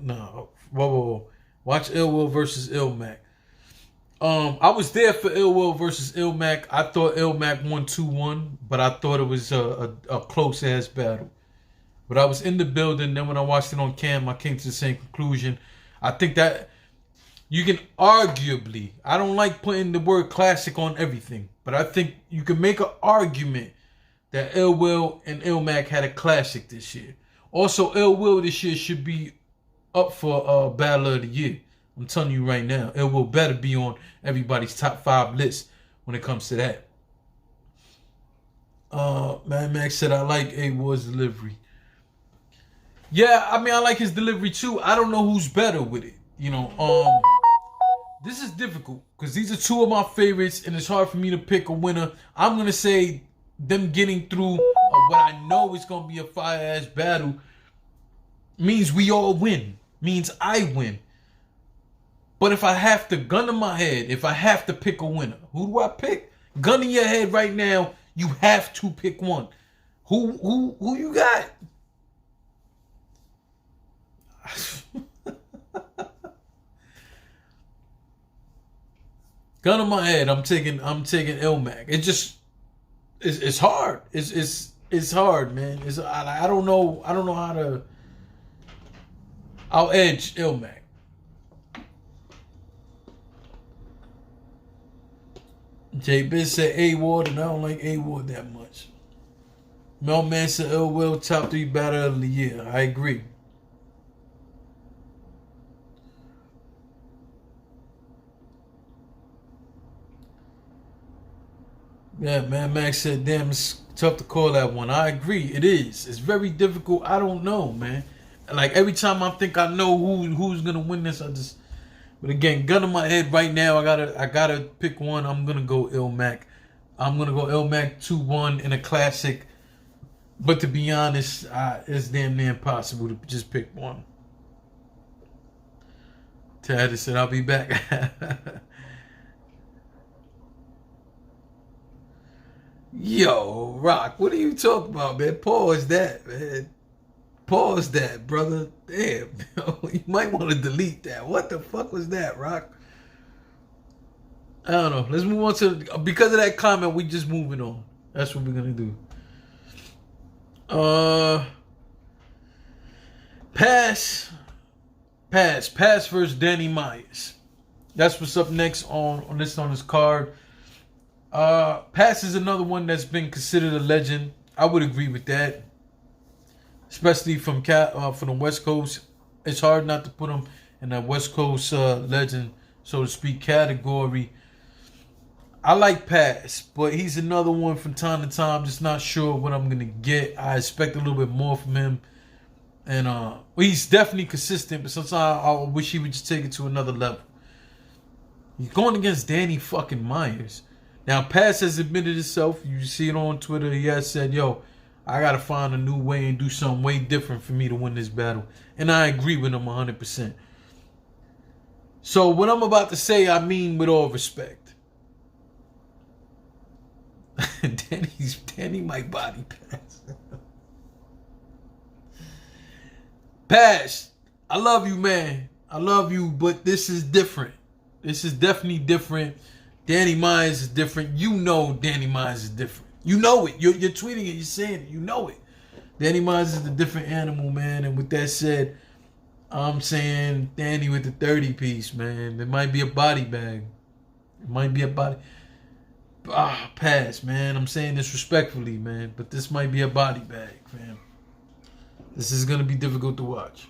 No, whoa. Watch Ill Will versus Ilmac. I was there for Ill Will versus Ilmac. I thought Ilmac won 2-1, but I thought it was a close ass battle. But I was in the building. Then when I watched it on cam, I came to the same conclusion. I think that you can arguably, I don't like putting the word classic on everything, but I think you can make an argument that Ill Will and Ilmac had a classic this year. Also, Ill Will this year should be up for Battle of the Year. I'm telling you right now, Ill Will better be on everybody's top 5 list when it comes to that. Mad Max said, I like A Ward's delivery. Yeah, I mean, I like his delivery too. I don't know who's better with it. You know, this is difficult because these are two of my favorites, and it's hard for me to pick a winner. I'm gonna say them getting through what I know is gonna be a fire-ass battle means we all win. Means I win. But if I have to gun to my head, if I have to pick a winner, who do I pick? Gun in your head right now, you have to pick one. Who you got? Gun in my head, I'm taking Ilmac. It's hard. It's hard, man. I don't know how to. I'll edge Ilmac. J Biz said A Ward, and I don't like A Ward that much. Melman said Ill Will top 3 battle of the year. I agree. Yeah, man, Max said, damn, it's tough to call that one. I agree, it is. It's very difficult. I don't know, man. Like, every time I think I know who's gonna win this, but again, gun in my head right now, I gotta pick one. I'm gonna go Ilmac. I'm gonna go Ilmac 2-1 in a classic. But to be honest, it's damn near impossible to just pick one. Tad said, I'll be back. Yo, Rock, what are you talking about, man? Pause that, man. Pause that, brother. Damn, you might want to delete that. What the fuck was that, Rock? I don't know. Let's move on to, because of that comment, we just moving on. That's what we're gonna do. Pass versus Danny Myers. That's what's up next on this card. Pass is another one that's been considered a legend. I would agree with that, especially from the West Coast. It's hard not to put him in that West Coast legend, so to speak, category. I like Pass, but he's another one from time to time. Just not sure what I'm gonna get. I expect a little bit more from him, and he's definitely consistent. But sometimes I wish he would just take it to another level. He's going against Danny fucking Myers. Now, Pass has admitted himself. You see it on Twitter. He has said, "Yo, I gotta find a new way and do something way different for me to win this battle," and I agree with him 100%. So what I'm about to say, I mean with all respect. Danny might body Pass. Pass, I love you, man. I love you, but this is different. This is definitely different. Danny Myers is different. You know Danny Myers is different. You know it. You're tweeting it. You're saying it. You know it. Danny Myers is a different animal, man. And with that said, I'm saying Danny with the 30 piece, man. It might be a body bag. It might be a body. Pass, man. I'm saying this respectfully, man. But this might be a body bag, fam. This is going to be difficult to watch.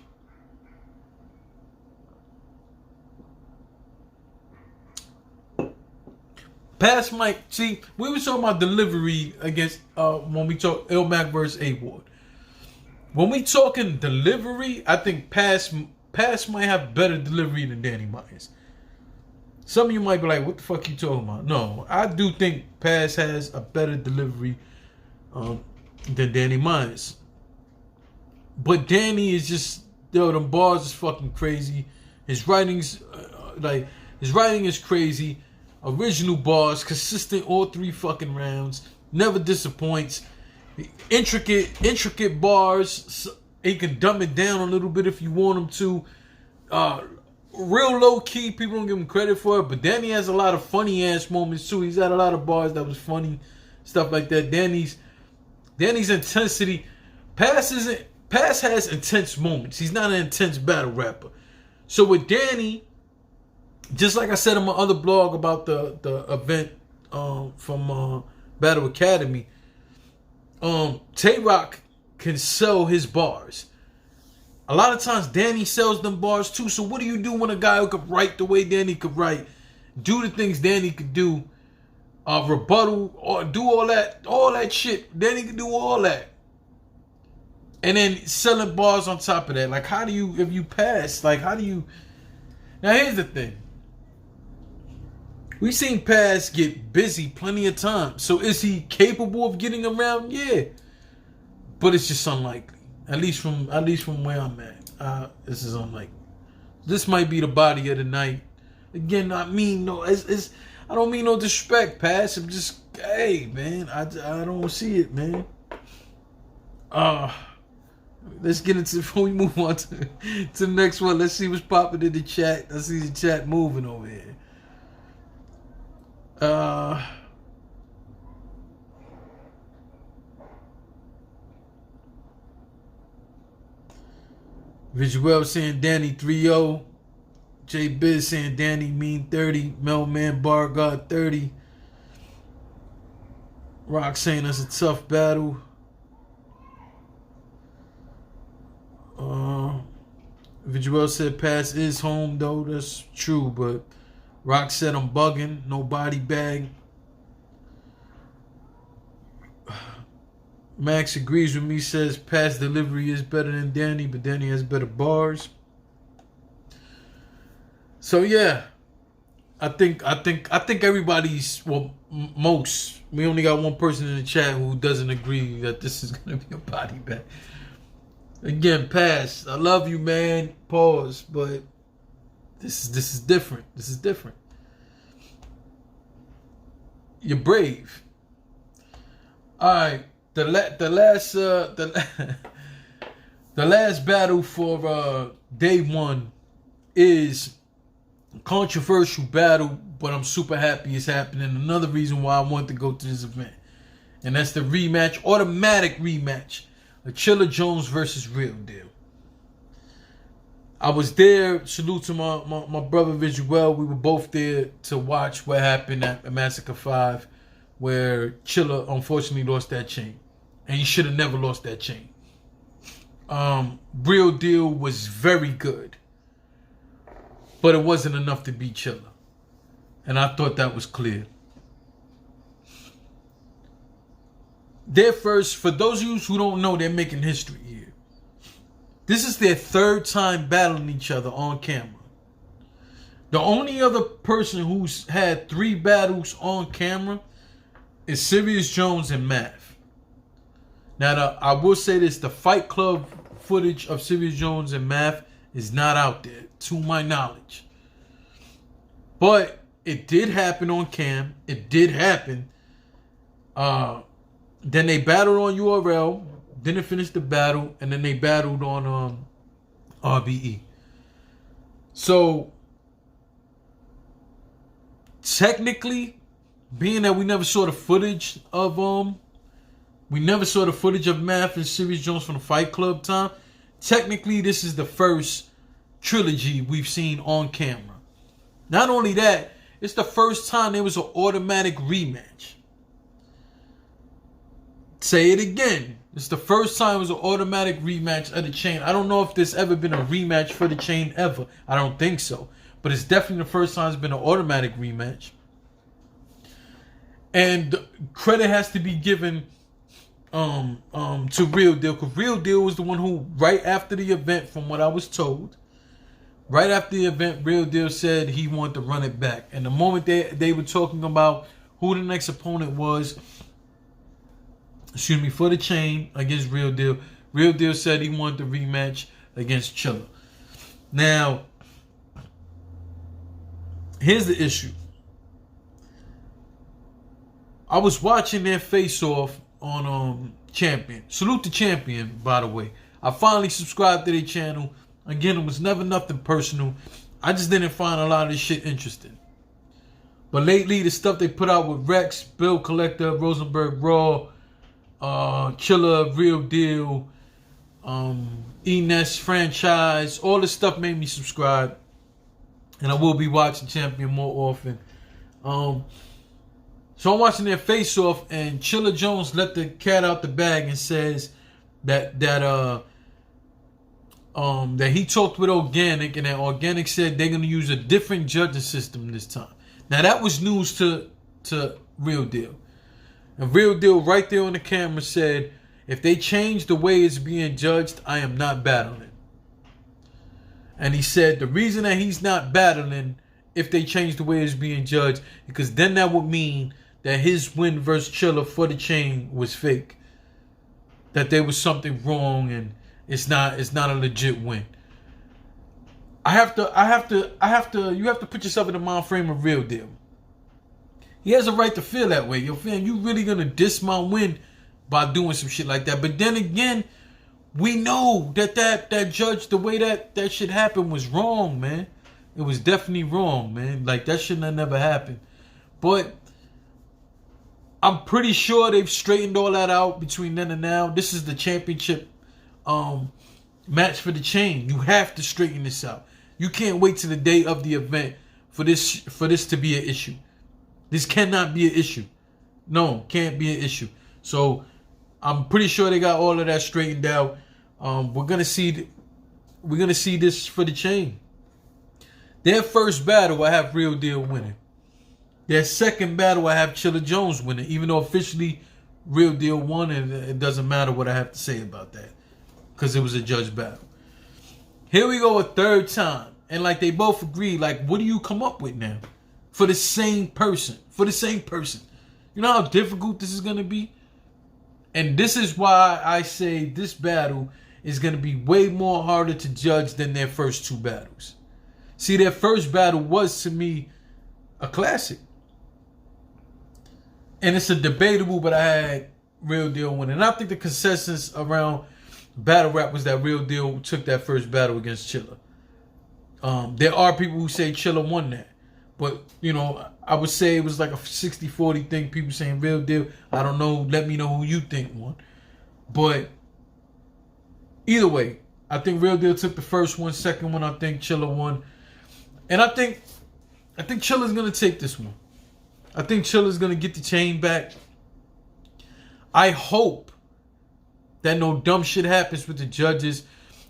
Pass might, see, we were talking about delivery against, when we talk Ilmac versus A Ward. When we talking delivery, I think Pass might have better delivery than Danny Myers. Some of you might be like, what the fuck you talking about? No, I do think Pass has a better delivery than Danny Myers. But Danny is just, yo, them bars is fucking crazy. His writing's, his writing is crazy. Original bars, consistent all 3 fucking rounds. Never disappoints. Intricate bars. He can dumb it down a little bit if you want him to. Real low key, people don't give him credit for it, but Danny has a lot of funny ass moments too. He's had a lot of bars that was funny, stuff like that. Danny's intensity. Pass has intense moments. He's not an intense battle rapper. So with Danny, just like I said in my other blog about the event from Battle Academy, Tay-Rock can sell his bars. A lot of times Danny sells them bars too. So what do you do when a guy who could write the way Danny could write, do the things Danny could do? rebuttal, or do all that shit. Then he can do all that. And then selling bars on top of that. Like, how do you, if you pass, like, how do you... Now, here's the thing. We've seen Paz get busy plenty of times. So, is he capable of getting around? Yeah. But it's just unlikely. At least from where I'm at. This is unlikely. This might be the body of the night. Again, I mean, no, I don't mean no disrespect, Paz. I'm just, hey, man, I don't see it, man. Let's get into, before we move on to the next one, let's see what's popping in the chat. I see the chat moving over here. Visuel saying Danny 3-0. J Biz saying Danny mean 30. Melman Bar God 30. Rock saying that's a tough battle. Visuel said Pass is home though. That's true, but Rock said I'm bugging. No body bag. Max agrees with me, says Pass delivery is better than Danny, but Danny has better bars. So yeah, I think everybody's, well, most. We only got one person in the chat who doesn't agree that this is gonna be a body bag. Again, Pass, I love you, man. Pause, but this is different. This is different. You're brave. All right, the last battle for day one is a controversial battle, but I'm super happy it's happening. Another reason why I want to go to this event, and that's the rematch, automatic rematch. Chilla Jones versus Real Deal. I was there. Salute to my brother Visuel. We were both there to watch what happened at Massacre 5, where Chilla unfortunately lost that chain. And he should have never lost that chain. Real Deal was very good, but it wasn't enough to beat Chilla. And I thought that was clear. They're first, for those of you who don't know, they're making history here. This is their third time battling each other on camera. The only other person who's had 3 battles on camera is Serious Jones and Math. Now, I will say this, the Fight Club footage of Serious Jones and Math is not out there, to my knowledge. But it did happen on cam. It did happen. Then they battled on URL, didn't finish the battle, and then they battled on RBE. So, technically, being that we never saw the footage of Math and Serious Jones from the Fight Club time, technically this is the first trilogy we've seen on camera. Not only that, it's the first time there was an automatic rematch. Say it again. It's the first time it was an automatic rematch of the chain. I don't know if there's ever been a rematch for the chain ever. I don't think so. But it's definitely the first time it's been an automatic rematch. And credit has to be given to Real Deal. Because Real Deal was the one who, right after the event, from what I was told, right after the event, Real Deal said he wanted to run it back. And the moment they were talking about who the next opponent was, for the chain against Real Deal, Real Deal said he wanted the rematch against Chilla. Now, here's the issue. I was watching their face-off on Champion. Salute to Champion, by the way. I finally subscribed to their channel. Again, it was never nothing personal. I just didn't find a lot of this shit interesting. But lately, the stuff they put out with Rex, Bill Collector, Rosenberg Raw, Chilla, Real Deal, Enes franchise, all this stuff made me subscribe, and I will be watching Champion more often. So I'm watching their face off, and Chilla Jones let the cat out the bag and says that he talked with Organic, and that Organic said they're gonna use a different judging system this time. Now that was news to to Real Deal. And Real Deal right there on the camera said, if they change the way it's being judged, I am not battling. And he said the reason that he's not battling if they change the way it's being judged, because then that would mean that his win versus Chilla for the chain was fake. That there was something wrong and it's not a legit win. You have to put yourself in the mind frame of Real Deal. He has a right to feel that way. Yo, fam, you really gonna diss my win by doing some shit like that? But then again, we know that judge, the way that shit happened was wrong, man. It was definitely wrong, man. Like, that shouldn't have never happened. But I'm pretty sure they've straightened all that out between then and now. This is the championship match for the chain. You have to straighten this out. You can't wait to the day of the event for this to be an issue. This cannot be an issue. No, can't be an issue. So I'm pretty sure they got all of that straightened out. We're gonna see this for the chain. Their first battle, I have Real Deal winning. Their second battle, I have Chilla Jones winning. Even though officially Real Deal won, and it doesn't matter what I have to say about that, because it was a judge battle. Here we go a third time, and like they both agree. Like, what do you come up with now for the same person? For the same person, you know how difficult this is gonna be. And this is why I say this battle is gonna be way more harder to judge than their first two battles. See, their first battle was, to me, a classic. And it's a debatable, but I had Real Deal winning. And I think the consensus around battle rap was that Real Deal took that first battle against Chilla. There are people who say Chilla won that. But, you know, I would say it was like a 60-40 thing. People saying Real Deal. I don't know. Let me know who you think won. But either way, I think Real Deal took the first one. Second one, I think Chilla won. And I think Chilla's gonna take this one. I think Chilla's gonna get the chain back. I hope that no dumb shit happens with the judges,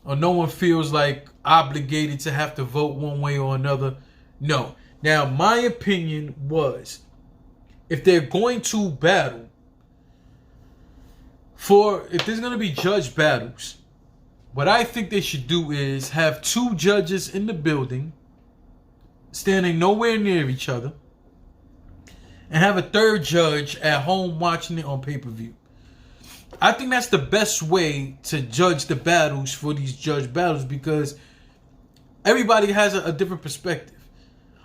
or no one feels like obligated to have to vote one way or another. No. Now, my opinion was, if they're going to battle, if there's gonna be judge battles, what I think they should do is have two judges in the building, standing nowhere near each other, and have a third judge at home watching it on pay-per-view. I think that's the best way to judge the battles for these judge battles, because everybody has a different perspective.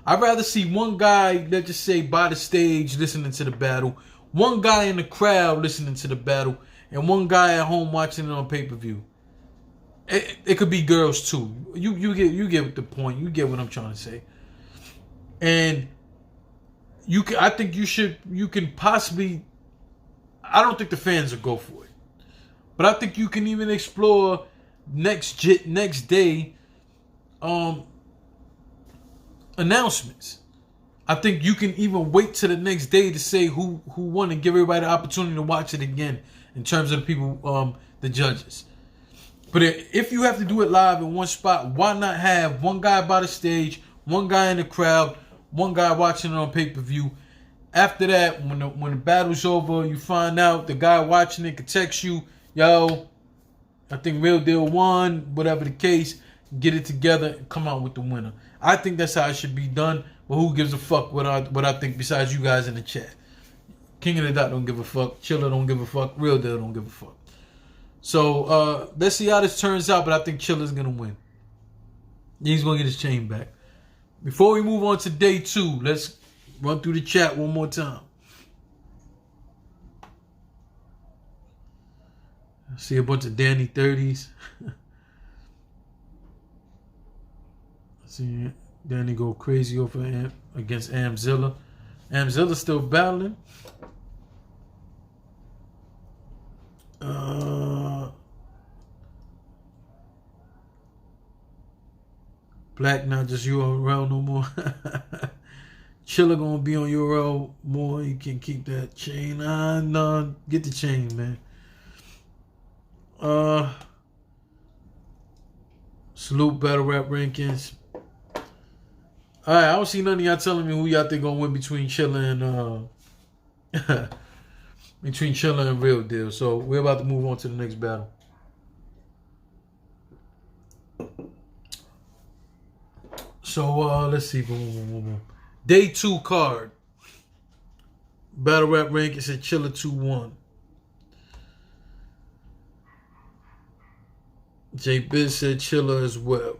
I'd rather see one guy, let's just say, by the stage listening to the battle, one guy in the crowd listening to the battle, and one guy at home watching it on pay-per-view. It could be girls too. You get the point. You get what I'm trying to say. And I think you can possibly, I don't think the fans will go for it, but I think you can even explore next day announcements. I think you can even wait till the next day to say who won, and give everybody the opportunity to watch it again in terms of the people, the judges. But if you have to do it live in one spot, why not have one guy by the stage, one guy in the crowd, one guy watching it on pay-per-view? After that, when the battle's over, you find out the guy watching it could text you, yo, I think Real Deal won, whatever the case, get it together and come out with the winner. I think that's how it should be done, but who gives a fuck what I think besides you guys in the chat? King of the Dot don't give a fuck, Chilla don't give a fuck, Real Deal don't give a fuck. So let's see how this turns out, but I think Chilla's gonna win. He's gonna get his chain back. Before we move on to day 2, let's run through the chat one more time. I see a bunch of Danny 30s. See Danny go crazy over against Amzilla. Amzilla still battling. Black not just URL no more. Chilla gonna be on URL more. You can keep that chain. No, get the chain, man. Salute battle rap rankings. Alright, I don't see none of y'all telling me who y'all think gonna win between Chilla between Chilla and Real Deal. So we're about to move on to the next battle. So let's see. Boom, boom, boom, boom. Day 2 card. Battle rap rank. It said Chilla 2-1. J Biz said Chilla as well.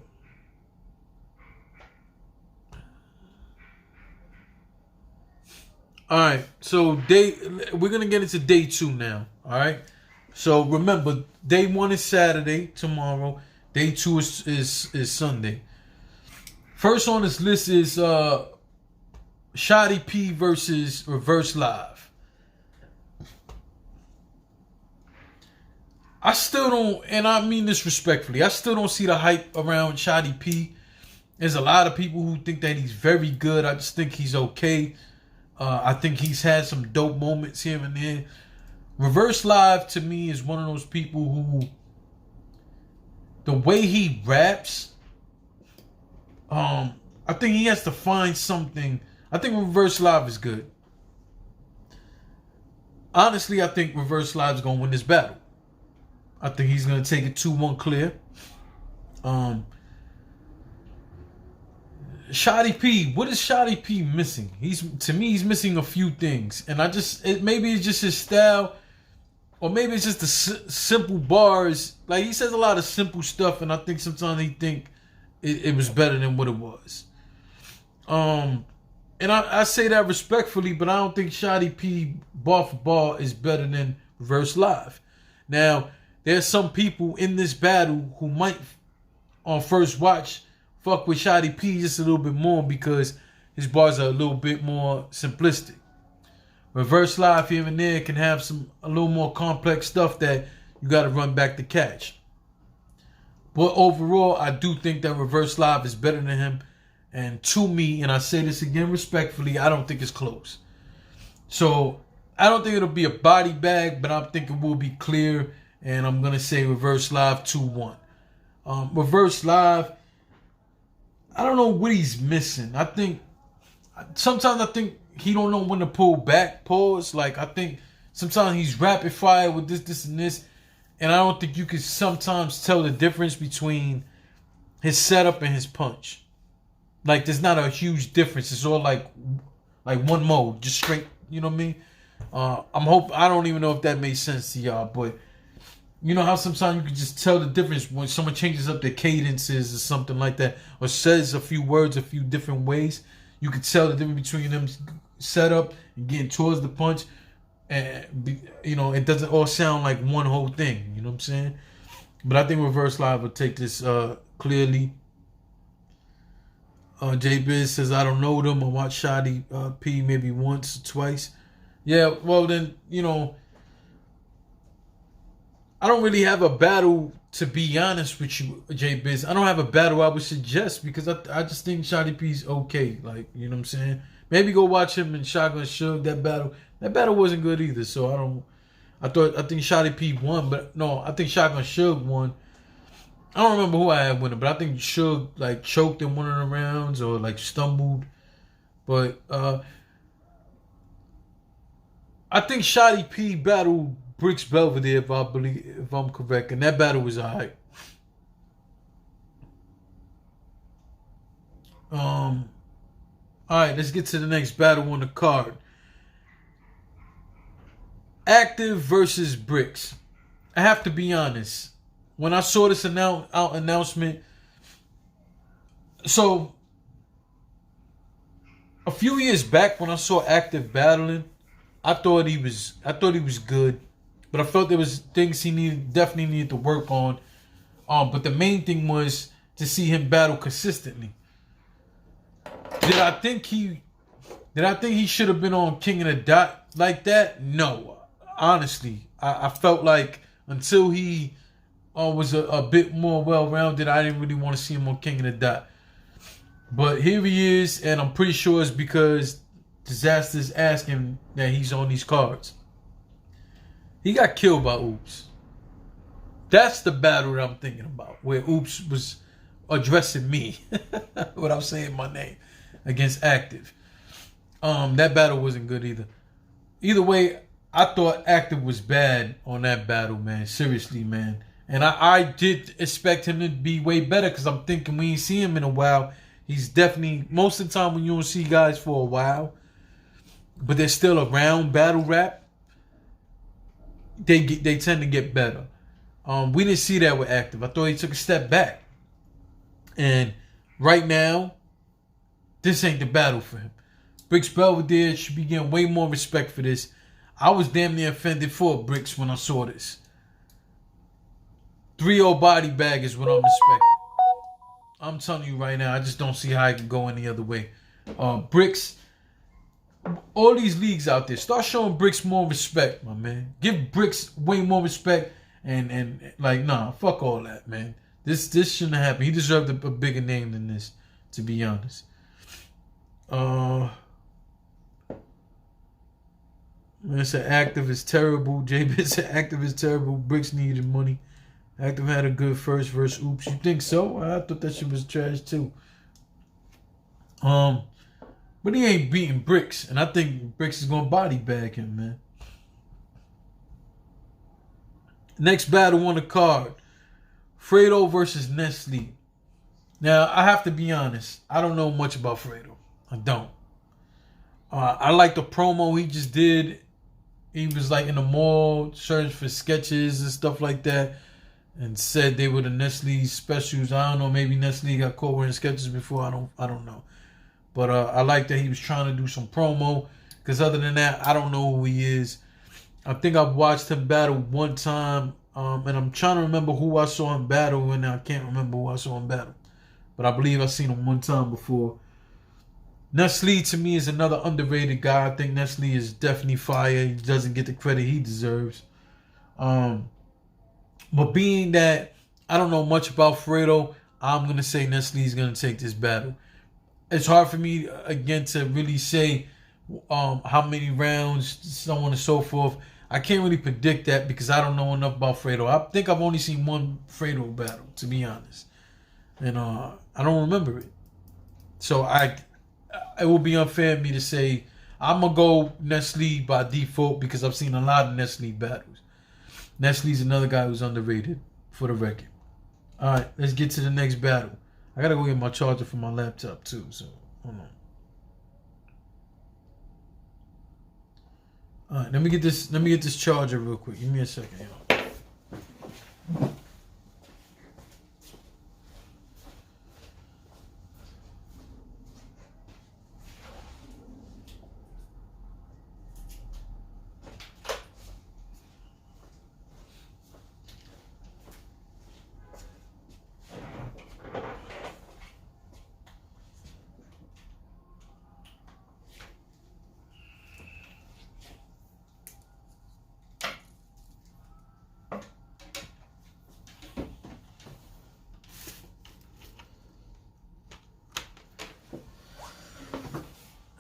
All right, so we're gonna get into day 2 now. All right, so remember, day 1 is Saturday tomorrow. Day 2 is Sunday. First on this list is Shoddy P versus Reverse Live. I still don't, and I mean this respectfully, I still don't see the hype around Shoddy P. There's a lot of people who think that he's very good. I just think he's okay. I think he's had some dope moments here and there. Reverse Live, to me, is one of those people who, the way he raps, I think he has to find something. I think Reverse Live is good. Honestly, I think Reverse Live is going to win this battle. I think he's going to take it 2-1 clear. Shoddy P, what is Shoddy P missing? To me, he's missing a few things. And maybe it's just his style, or maybe it's just the simple bars. Like, he says a lot of simple stuff, and I think sometimes he think it was better than what it was. And I say that respectfully, but I don't think Shoddy P bar for bar is better than Reverse Live. Now, there's some people in this battle who might, on first watch, fuck with Shoddy P just a little bit more because his bars are a little bit more simplistic. Reverse Live here and there can have a little more complex stuff that you got to run back to catch. But overall, I do think that Reverse Live is better than him. And to me, and I say this again respectfully, I don't think it's close. So I don't think it'll be a body bag, but I'm thinking we'll be clear. And I'm going to say Reverse Live 2-1. Reverse Live, I don't know what he's missing. Sometimes I think he don't know when to pull back, pause. Like, I think sometimes he's rapid fire with this, and this. And I don't think you can sometimes tell the difference between his setup and his punch. Like, there's not a huge difference. It's all like one mode, just straight, you know what I mean? I don't even know if that made sense to y'all, but you know how sometimes you can just tell the difference when someone changes up their cadences or something like that, or says a few words a few different ways. You can tell the difference between them setup and getting towards the punch, and it doesn't all sound like one whole thing. You know what I'm saying? But I think Reverse Live will take this clearly. J Biz says I don't know them. I watched Shoddy P maybe once or twice. Yeah, well then I don't really have a battle, to be honest with you, J Biz. I don't have a battle I would suggest because I just think Shoddy P's okay. Like, you know what I'm saying? Maybe go watch him and Shotgun Suge. That battle wasn't good either. So I think Shoddy P won, but no, I think Shotgun Suge won. I don't remember who I had winning, but I think Suge like choked in one of the rounds or like stumbled. But I think Shoddy P battled Bricks Belvedere, if I'm correct, and that battle was alright. Alright, let's get to the next battle on the card. Active versus Bricks. I have to be honest. When I saw this announcement, so a few years back when I saw Active battling, I thought he was good. But I felt there was things he definitely needed to work on. But the main thing was to see him battle consistently. Did I think he should have been on King of the Dot like that? No. Honestly, I felt like until he was a bit more well-rounded, I didn't really want to see him on King of the Dot. But here he is, and I'm pretty sure it's because Disaster's asking that he's on these cards. He got killed by Oops. That's the battle that I'm thinking about, where Oops was addressing me without saying my name against Active. That battle wasn't good either. either way, I thought Active was bad on that battle, man. Seriously, man. And I did expect him to be way better because I'm thinking we ain't see him in a while. He's definitely, most of the time when you don't see guys for a while, but they're still around battle rap, they tend to get better. We didn't see that with Active. I thought he took a step back. And right now, this ain't the battle for him. Bricks Belvedere should be getting way more respect for this. I was damn near offended for Bricks when I saw this. 3-0 body bag is what I'm expecting. I'm telling you right now, I just don't see how it can go any other way. Bricks, all these leagues out there, start showing Bricks more respect, my man. Give Bricks way more respect and like, nah, fuck all that, man. This shouldn't have happened. He deserved a bigger name than this, to be honest. Man said Active is terrible. J-Bit said Active is terrible. Bricks needed money. Active had a good first verse. Oops, you think so? I thought that shit was trash too. But he ain't beating Bricks, and I think Bricks is gonna body bag him, man. Next battle on the card: Fredo versus Nestle. Now I have to be honest. I don't know much about Fredo. I don't. I like the promo he just did. He was like in the mall searching for sketches and stuff like that, and said they were the Nestle specials. I don't know. Maybe Nestle got caught wearing sketches before. I don't know. But I like that he was trying to do some promo. Because other than that, I don't know who he is. I think I've watched him battle one time, and I'm trying to remember who I saw him battle, and I can't remember who I saw him battle. But I believe I've seen him one time before. Nestle to me is another underrated guy. I think Nestle is definitely fire. He doesn't get the credit he deserves. But being that I don't know much about Fredo, I'm going to say Nestle is going to take this battle. It's hard for me, again, to really say how many rounds, so on and so forth. I can't really predict that because I don't know enough about Fredo. I think I've only seen one Fredo battle, to be honest. And I don't remember it. So it would be unfair of me to say I'm going to go Nestle by default because I've seen a lot of Nestle battles. Nestle's another guy who's underrated, for the record. All right, let's get to the next battle. I got to go get my charger for my laptop too, so hold on. All right, let me get this charger real quick. Give me a second, y'all.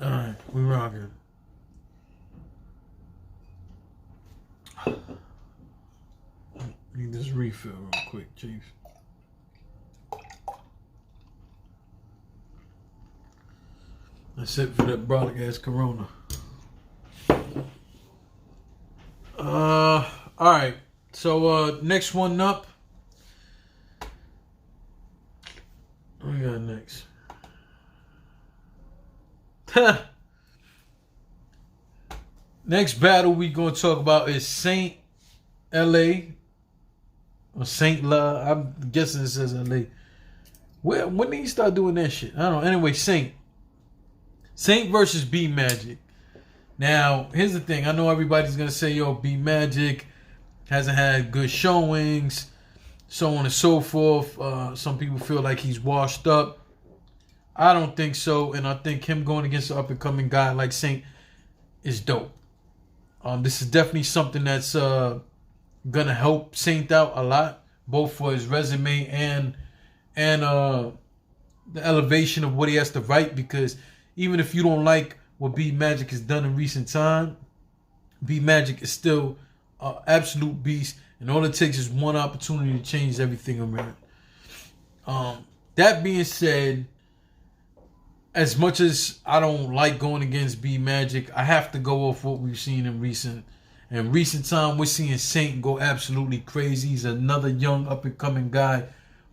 Alright, we rocking. Need this refill real quick, Chief. That's it for that brolic ass Corona. Alright. So next one up. What we got next? Next battle we gonna talk about is Saint LA or Saint La. I'm guessing it says LA. When did he start doing that shit? I don't know. Anyway, Saint versus B Magic. Now here's the thing. I know everybody's gonna say, yo, B Magic hasn't had good showings, so on and so forth. Some people feel like he's washed up. I don't think so, and I think him going against an up-and-coming guy like Saint is dope. This is definitely something that's gonna help Saint out a lot, both for his resume and the elevation of what he has to write. Because even if you don't like what B Magic has done in recent time, B Magic is still an absolute beast, and all it takes is one opportunity to change everything around. That being said, as much as I don't like going against B Magic, I have to go off what we've seen in recent time. We're seeing Saint go absolutely crazy. He's another young up and coming guy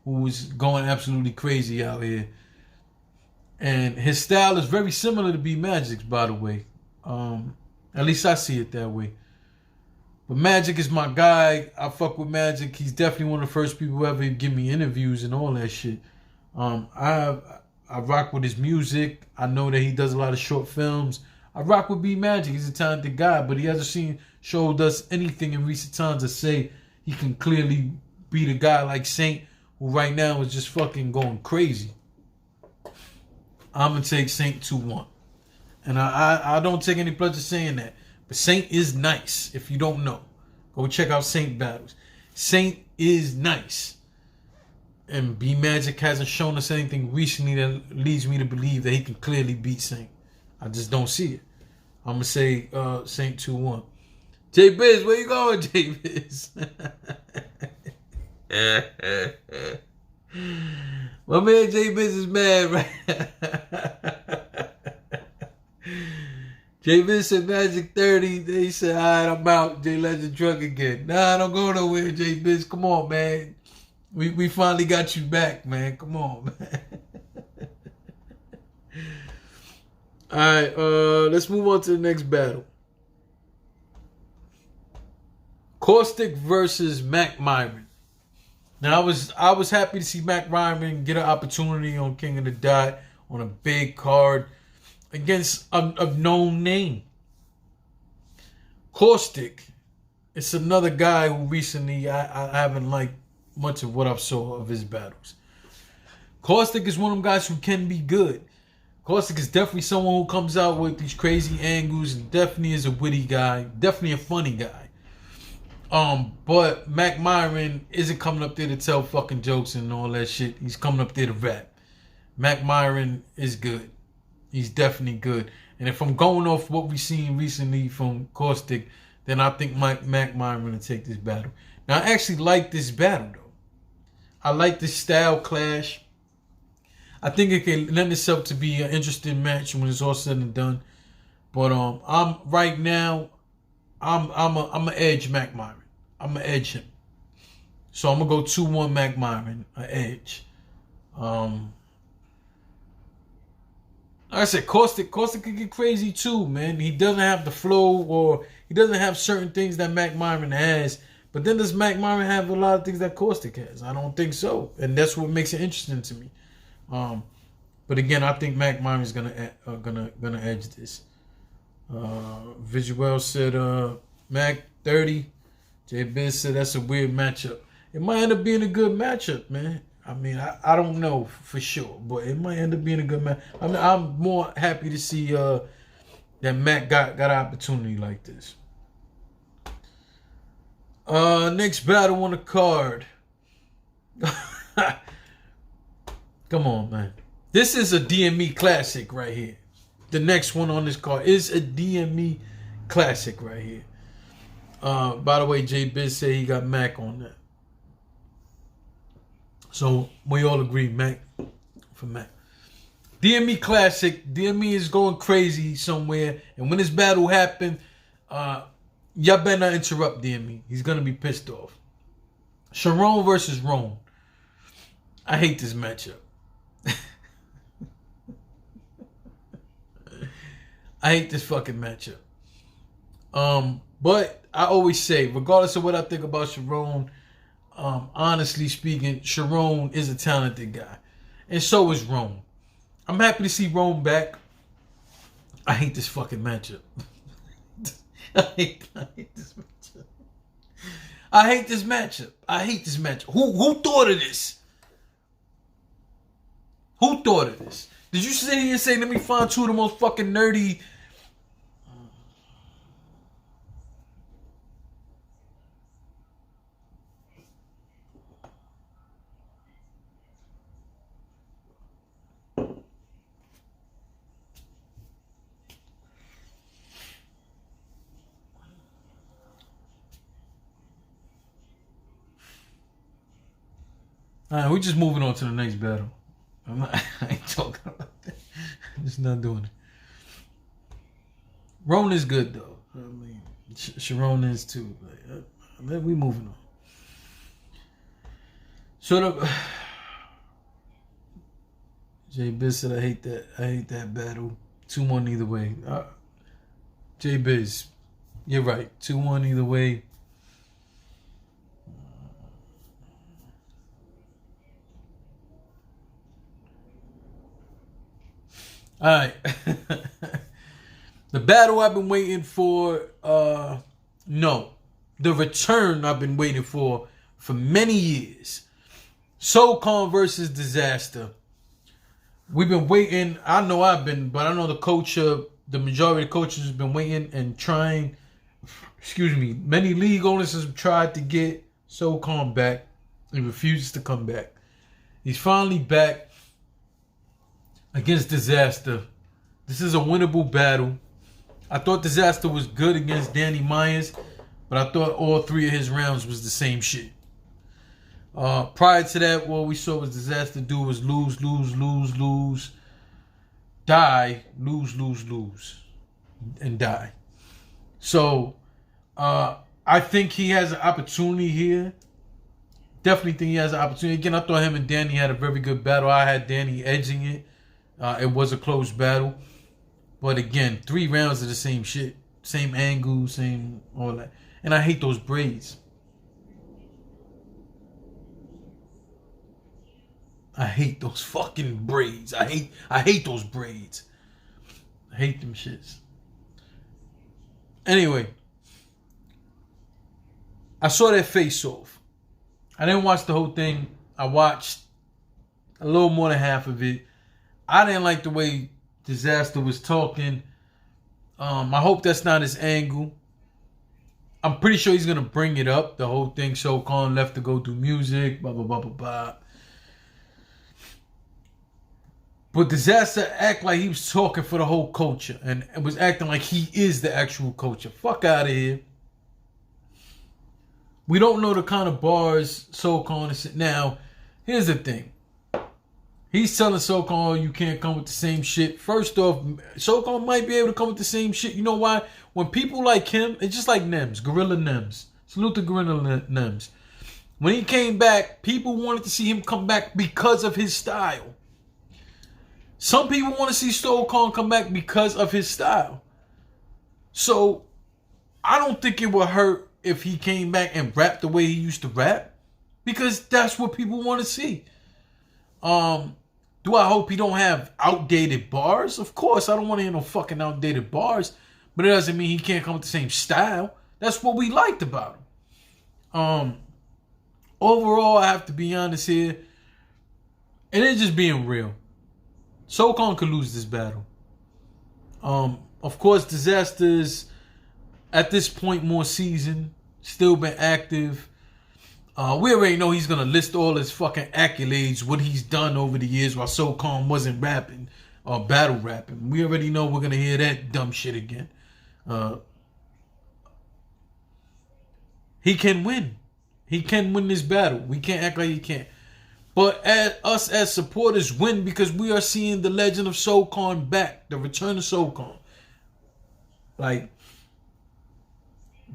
who's going absolutely crazy out here. And his style is very similar to B Magic's, by the way. At least I see it that way. But Magic is my guy. I fuck with Magic. He's definitely one of the first people who ever give me interviews and all that shit. I rock with his music. I know that he does a lot of short films. I rock with B Magic. He's a talented guy, but he hasn't showed us anything in recent times to say he can clearly beat a guy like Saint, who right now is just fucking going crazy. I'm gonna take Saint 2-1. And I don't take any pleasure saying that. But Saint is nice. If you don't know, go check out Saint battles. Saint is nice. And B Magic hasn't shown us anything recently that leads me to believe that he can clearly beat Saint. I just don't see it. I'm going to say Saint 2-1. J Biz, where you going, J Biz? My man J Biz is mad, right? J Biz said Magic 30. They said, all right, I'm out. J Legend drunk again. Nah, don't go nowhere, J Biz. Come on, man. We finally got you back, man. Come on, man. All right, let's move on to the next battle. Kotd versus Mac Myron. Now, I was happy to see Mac Myron get an opportunity on King of the Dot on a big card against a known name. Kotd, it's another guy who recently I haven't liked much of what I saw of his battles. Kotd is one of them guys who can be good. Kotd is definitely someone who comes out with these crazy angles and definitely is a witty guy, definitely a funny guy. But Mac Myron isn't coming up there to tell fucking jokes and all that shit. He's coming up there to rap. Mac Myron is good. He's definitely good. And if I'm going off what we've seen recently from Kotd, then I think Mac Myron will take this battle. Now, I actually like this battle, though. I like this style clash. I think it can lend itself to be an interesting match when it's all said and done. But I'm right now, I'm a edge Mac Myron. I'm gonna edge him. So I'm gonna go 2-1 Mac Myron, an edge. Like I said, Kotd could get crazy too, man. He doesn't have the flow, or he doesn't have certain things that Mac Myron has. But then does Mac Myron have a lot of things that Kotd has? I don't think so, and that's what makes it interesting to me. But again, I think Mac Myron's gonna edge this. Visual said Mac 30. J Biz said that's a weird matchup. It might end up being a good matchup, man. I mean, I don't know for sure, but it might end up being a good match. I mean, I'm more happy to see that Mac got an opportunity like this. Next battle on the card. Come on, man. This is a DME classic right here. The next one on this card is a DME classic right here. By the way, J Biz said he got Mac on that. So we all agree, Mac for Mac. DME classic. DME is going crazy somewhere. And when this battle happened, y'all better not interrupt DME. He's going to be pissed off. Sharon versus Roan. I hate this matchup. I hate this fucking matchup. But I always say, regardless of what I think about Sharon, honestly speaking, Sharon is a talented guy. And so is Roan. I'm happy to see Roan back. I hate this fucking matchup. I hate this matchup. I hate this matchup. I hate this matchup. Who thought of this? Who thought of this? Did you sit here and say, let me find two of the most fucking nerdy... Alright, we're just moving on to the next battle. I ain't talking about that. Just not doing it. Ronan is good though. I mean, Sharon is too. We moving on. So Jay Biz said, I hate that battle. 2-1 either way. Jay Biz, you're right. 2-1 either way. All right. The battle I've been waiting for, no. The return I've been waiting for many years. SoCon versus Disaster. We've been waiting. I know I've been, but I know the majority of coaches have been waiting and trying. Excuse me. Many league owners have tried to get SoCon back. He refuses to come back. He's finally back against Disaster. This is a winnable battle. I thought Disaster was good against Danny Myers, but I thought all 3 of his rounds was the same shit. Prior to that, what we saw was Disaster do was lose, die, lose, and die. So, I think he has an opportunity here. Definitely think he has an opportunity. Again, I thought him and Danny had a very good battle. I had Danny edging it. It was a close battle. But again, 3 rounds of the same shit. Same angle, same all that. And I hate those braids. I hate those fucking braids. I hate those braids. I hate them shits. Anyway, I saw that face off. I didn't watch the whole thing. I watched a little more than half of it. I didn't like the way Disaster was talking. I hope that's not his angle. I'm pretty sure he's gonna bring it up. The whole thing. SoCon left to go do music. Blah blah blah blah blah. But Disaster act like he was talking for the whole culture and was acting like he is the actual culture. Fuck out of here. We don't know the kind of bars SoCon is. Now, here's the thing. He's telling SoCon you can't come with the same shit. First off, SoCon might be able to come with the same shit. You know why? When people like him, it's just like Nems, Gorilla Nems. Salute to Gorilla Nems. When he came back, people wanted to see him come back because of his style. Some people want to see SoCon come back because of his style. So, I don't think it would hurt if he came back and rapped the way he used to rap. Because that's what people want to see. Do I hope he don't have outdated bars? Of course, I don't want to hear no fucking outdated bars. But it doesn't mean he can't come with the same style. That's what we liked about him. Overall, I have to be honest here. And it's just being real. SoCon could lose this battle. Of course, Disaster's at this point more seasoned. Still been active. We already know he's going to list all his fucking accolades, what he's done over the years while SoCon wasn't rapping or battle rapping. We already know we're going to hear that dumb shit again. He can win. He can win this battle. We can't act like he can't. But us as supporters win because we are seeing the legend of SoCon back. The return of SoCon. Like,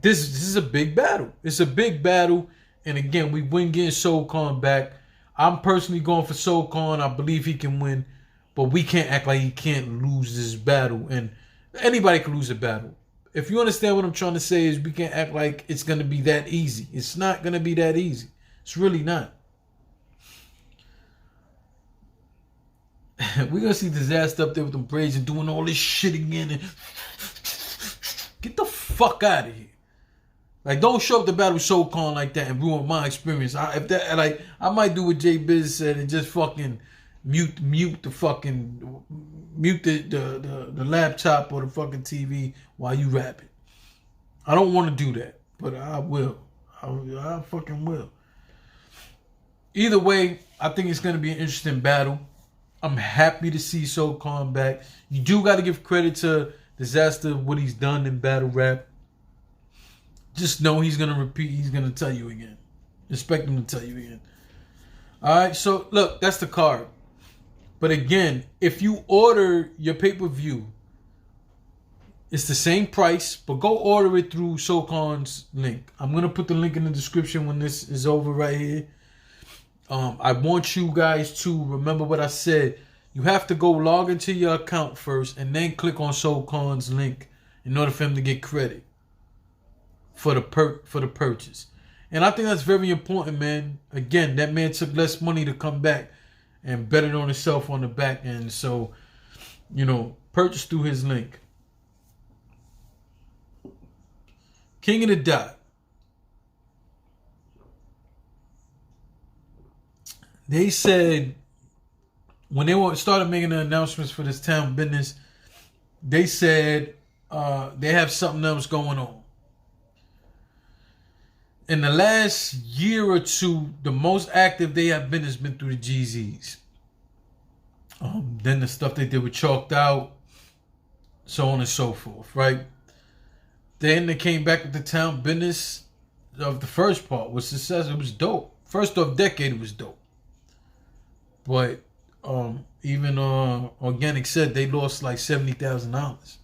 this is a big battle. It's a big battle. And again, we win getting SoCon back. I'm personally going for SoCon. I believe he can win. But we can't act like he can't lose this battle. And anybody can lose a battle. If you understand what I'm trying to say is we can't act like it's going to be that easy. It's not going to be that easy. It's really not. We're going to see Disaster up there with them braids and doing all this shit again. And get the fuck out of here. Like, don't show up the battle SoCon like that and ruin my experience. I might do what Jay Biz said and just fucking mute the laptop or the fucking TV while you rap it. I don't want to do that, but I will. I fucking will. Either way, I think it's going to be an interesting battle. I'm happy to see SoCon back. You do got to give credit to Disaster, what he's done in battle rap. Just know he's going to repeat. He's going to tell you again. Expect him to tell you again. All right, so look, that's the card. But again, if you order your pay-per-view, it's the same price, but go order it through SoCon's link. I'm going to put the link in the description when this is over right here. I want you guys to remember what I said. You have to go log into your account first and then click on SoCon's link in order for him to get credit for the purchase. And I think that's very important, man. Again, that man took less money to come back and bet it on himself on the back end. So, you know, purchase through his link. King of the Dot. They said when they started making the announcements for this Townbiddness, they said they have something else going on. In the last year or two, the most active they have been has been through the GZs. Then the stuff they did with Chalked Out, so on and so forth, right? Then they came back with the Townbiddness of the first part was success. It was dope. First off decade, it was dope. But even Organic said they lost like $70,000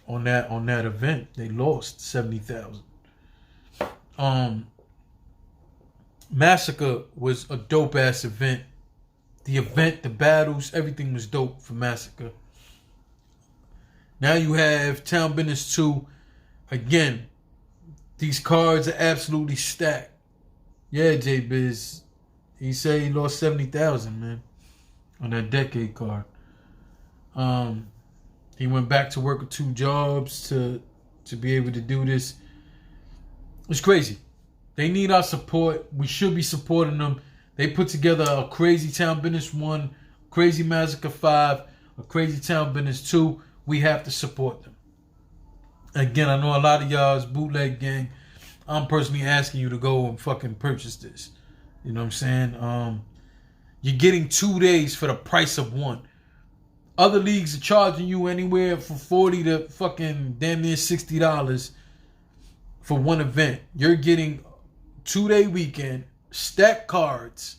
on that event. They lost $70,000. Massacre was a dope ass event. The battles, everything was dope for Massacre. Now you have Townbiddness 2. Again, these cards are absolutely stacked. Yeah, J-Biz. He said he lost $70,000, man, on that decade card. He went back to work with 2 jobs to be able to do this. It's crazy. They need our support. We should be supporting them. They put together a crazy Townbiddness 1, crazy Massacre 5, a crazy Townbiddness 2. We have to support them. Again, I know a lot of y'all's bootleg gang. I'm personally asking you to go and fucking purchase this. You know what I'm saying? You're getting 2 days for the price of 1. Other leagues are charging you anywhere from $40 to fucking damn near $60 for one event. You're getting 2-day weekend, stacked cards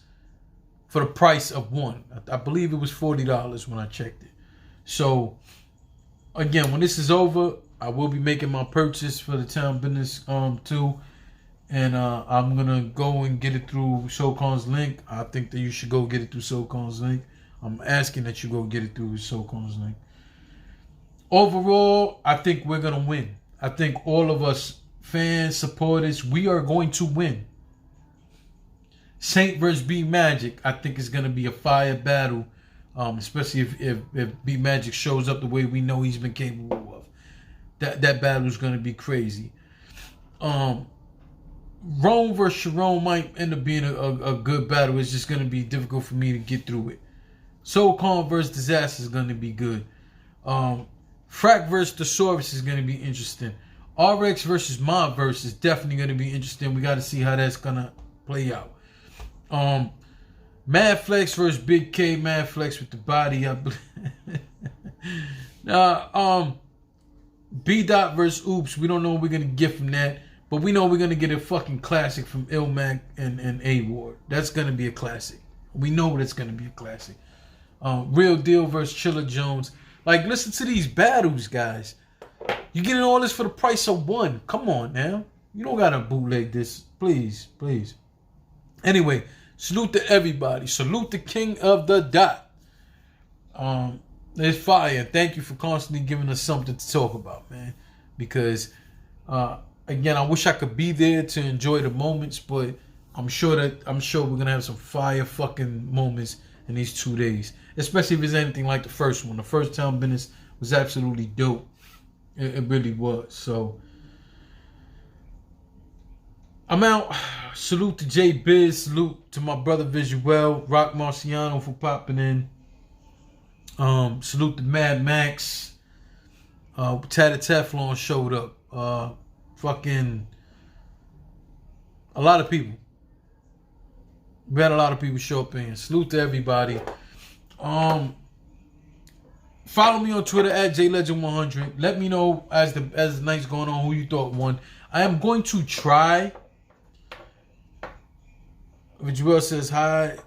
for the price of 1. I believe it was $40 when I checked it. So, again, when this is over, I will be making my purchase for the Townbiddness 2. And I'm going to go and get it through SoCon's link. I think that you should go get it through SoCon's link. I'm asking that you go get it through SoCon's link. Overall, I think we're going to win. I think all of us fans, supporters, we are going to win. Saint versus B Magic, I think is going to be a fire battle. Especially if B Magic shows up the way we know he's been capable of. That battle is going to be crazy. Rome versus Sharon might end up being a good battle. It's just going to be difficult for me to get through it. SoCon versus Disaster is going to be good. Frack versus Thesaurus is going to be interesting. RX versus Mobverse is definitely going to be interesting. We got to see how that's going to play out. Mad Flex versus Big K. Mad Flex with the body up. B Dot versus Oops. We don't know what we're going to get from that. But we know we're going to get a fucking classic from Ilmac and A-Ward. That's going to be a classic. We know that's going to be a classic. Real Deal versus Chilla Jones. Like, listen to these battles, guys. You're getting all this for the price of 1. Come on, now. You don't got to bootleg this. Please, please. Anyway, salute to everybody. Salute the King of the Dot. It's fire. Thank you for constantly giving us something to talk about, man. Because... again, I wish I could be there to enjoy the moments, but I'm sure we're gonna have some fire fucking moments in these 2 days. Especially if it's anything like the first one. The first Townbiddness was absolutely dope. It really was. So I'm out. Salute to J Biz. Salute to my brother Visuel. Rock Marciano for popping in. Salute to Mad Max. Tatted Teflon showed up. Fucking a lot of people. We had a lot of people show up in. Salute to everybody. Follow me on Twitter at JLegend100. Let me know as the night's going on who you thought won. I am going to try. Joel says hi.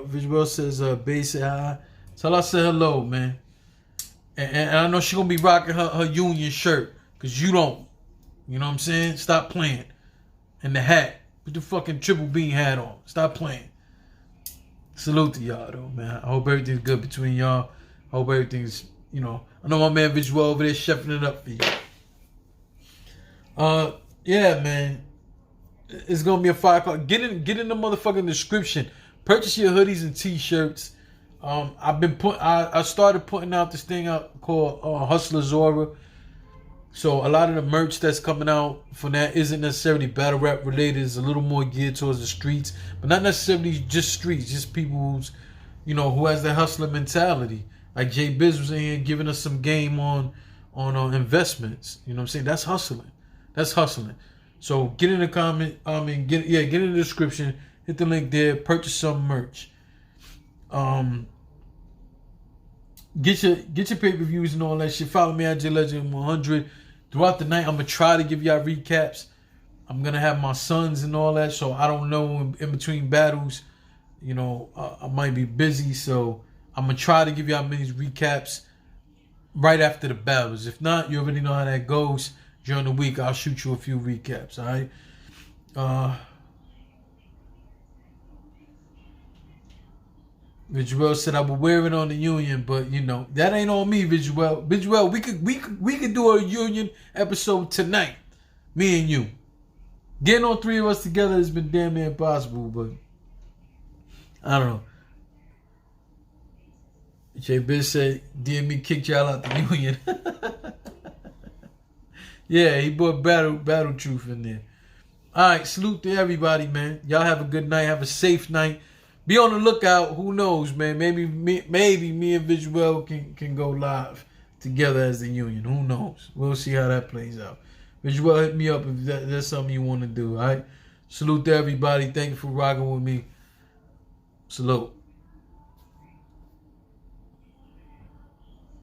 Visual says, Bae said hi. Tell her I said hello, man. And I know she gonna be rocking her union shirt, cause you don't. You know what I'm saying? Stop playing. And the hat. Put the fucking triple bean hat on. Stop playing. Salute to y'all though, man. I hope everything's good between y'all. I hope everything's, you know. I know my man Visual over there chefing it up for you. Yeah, man. It's gonna be a 5 o'clock. Get in the motherfucking description. Purchase your hoodies and t-shirts. I started putting out this thing out called Hustler Zora. So a lot of the merch that's coming out for that isn't necessarily battle rap related. It's a little more geared towards the streets, but not necessarily just streets, just people who's, you know, who has that hustler mentality. Like Jay Biz was in here giving us some game on investments. You know what I'm saying? That's hustling. That's hustling. So get in the comment. Get in the description. Hit the link there. Purchase some merch. Get your pay-per-views and all that shit. Follow me at JLegend100. Throughout the night, I'm gonna try to give y'all recaps. I'm gonna have my sons and all that, so I don't know in between battles. You know, I might be busy, so I'm gonna try to give y'all many recaps right after the battles. If not, you already know how that goes. During the week, I'll shoot you a few recaps. All right. Visual said I would wear it on the union, but you know that ain't on me, Visual. Visual, we could do a union episode tonight, me and you. Getting all three of us together has been damn near impossible, but I don't know. Jay Biz said DME kicked y'all out the union. Yeah, he brought battle truth in there. All right, salute to everybody, man. Y'all have a good night. Have a safe night. Be on the lookout. Who knows, man? Maybe me and Visual can go live together as the union. Who knows? We'll see how that plays out. Visual, hit me up if that's something you want to do. All right. Salute to everybody. Thank you for rocking with me. Salute.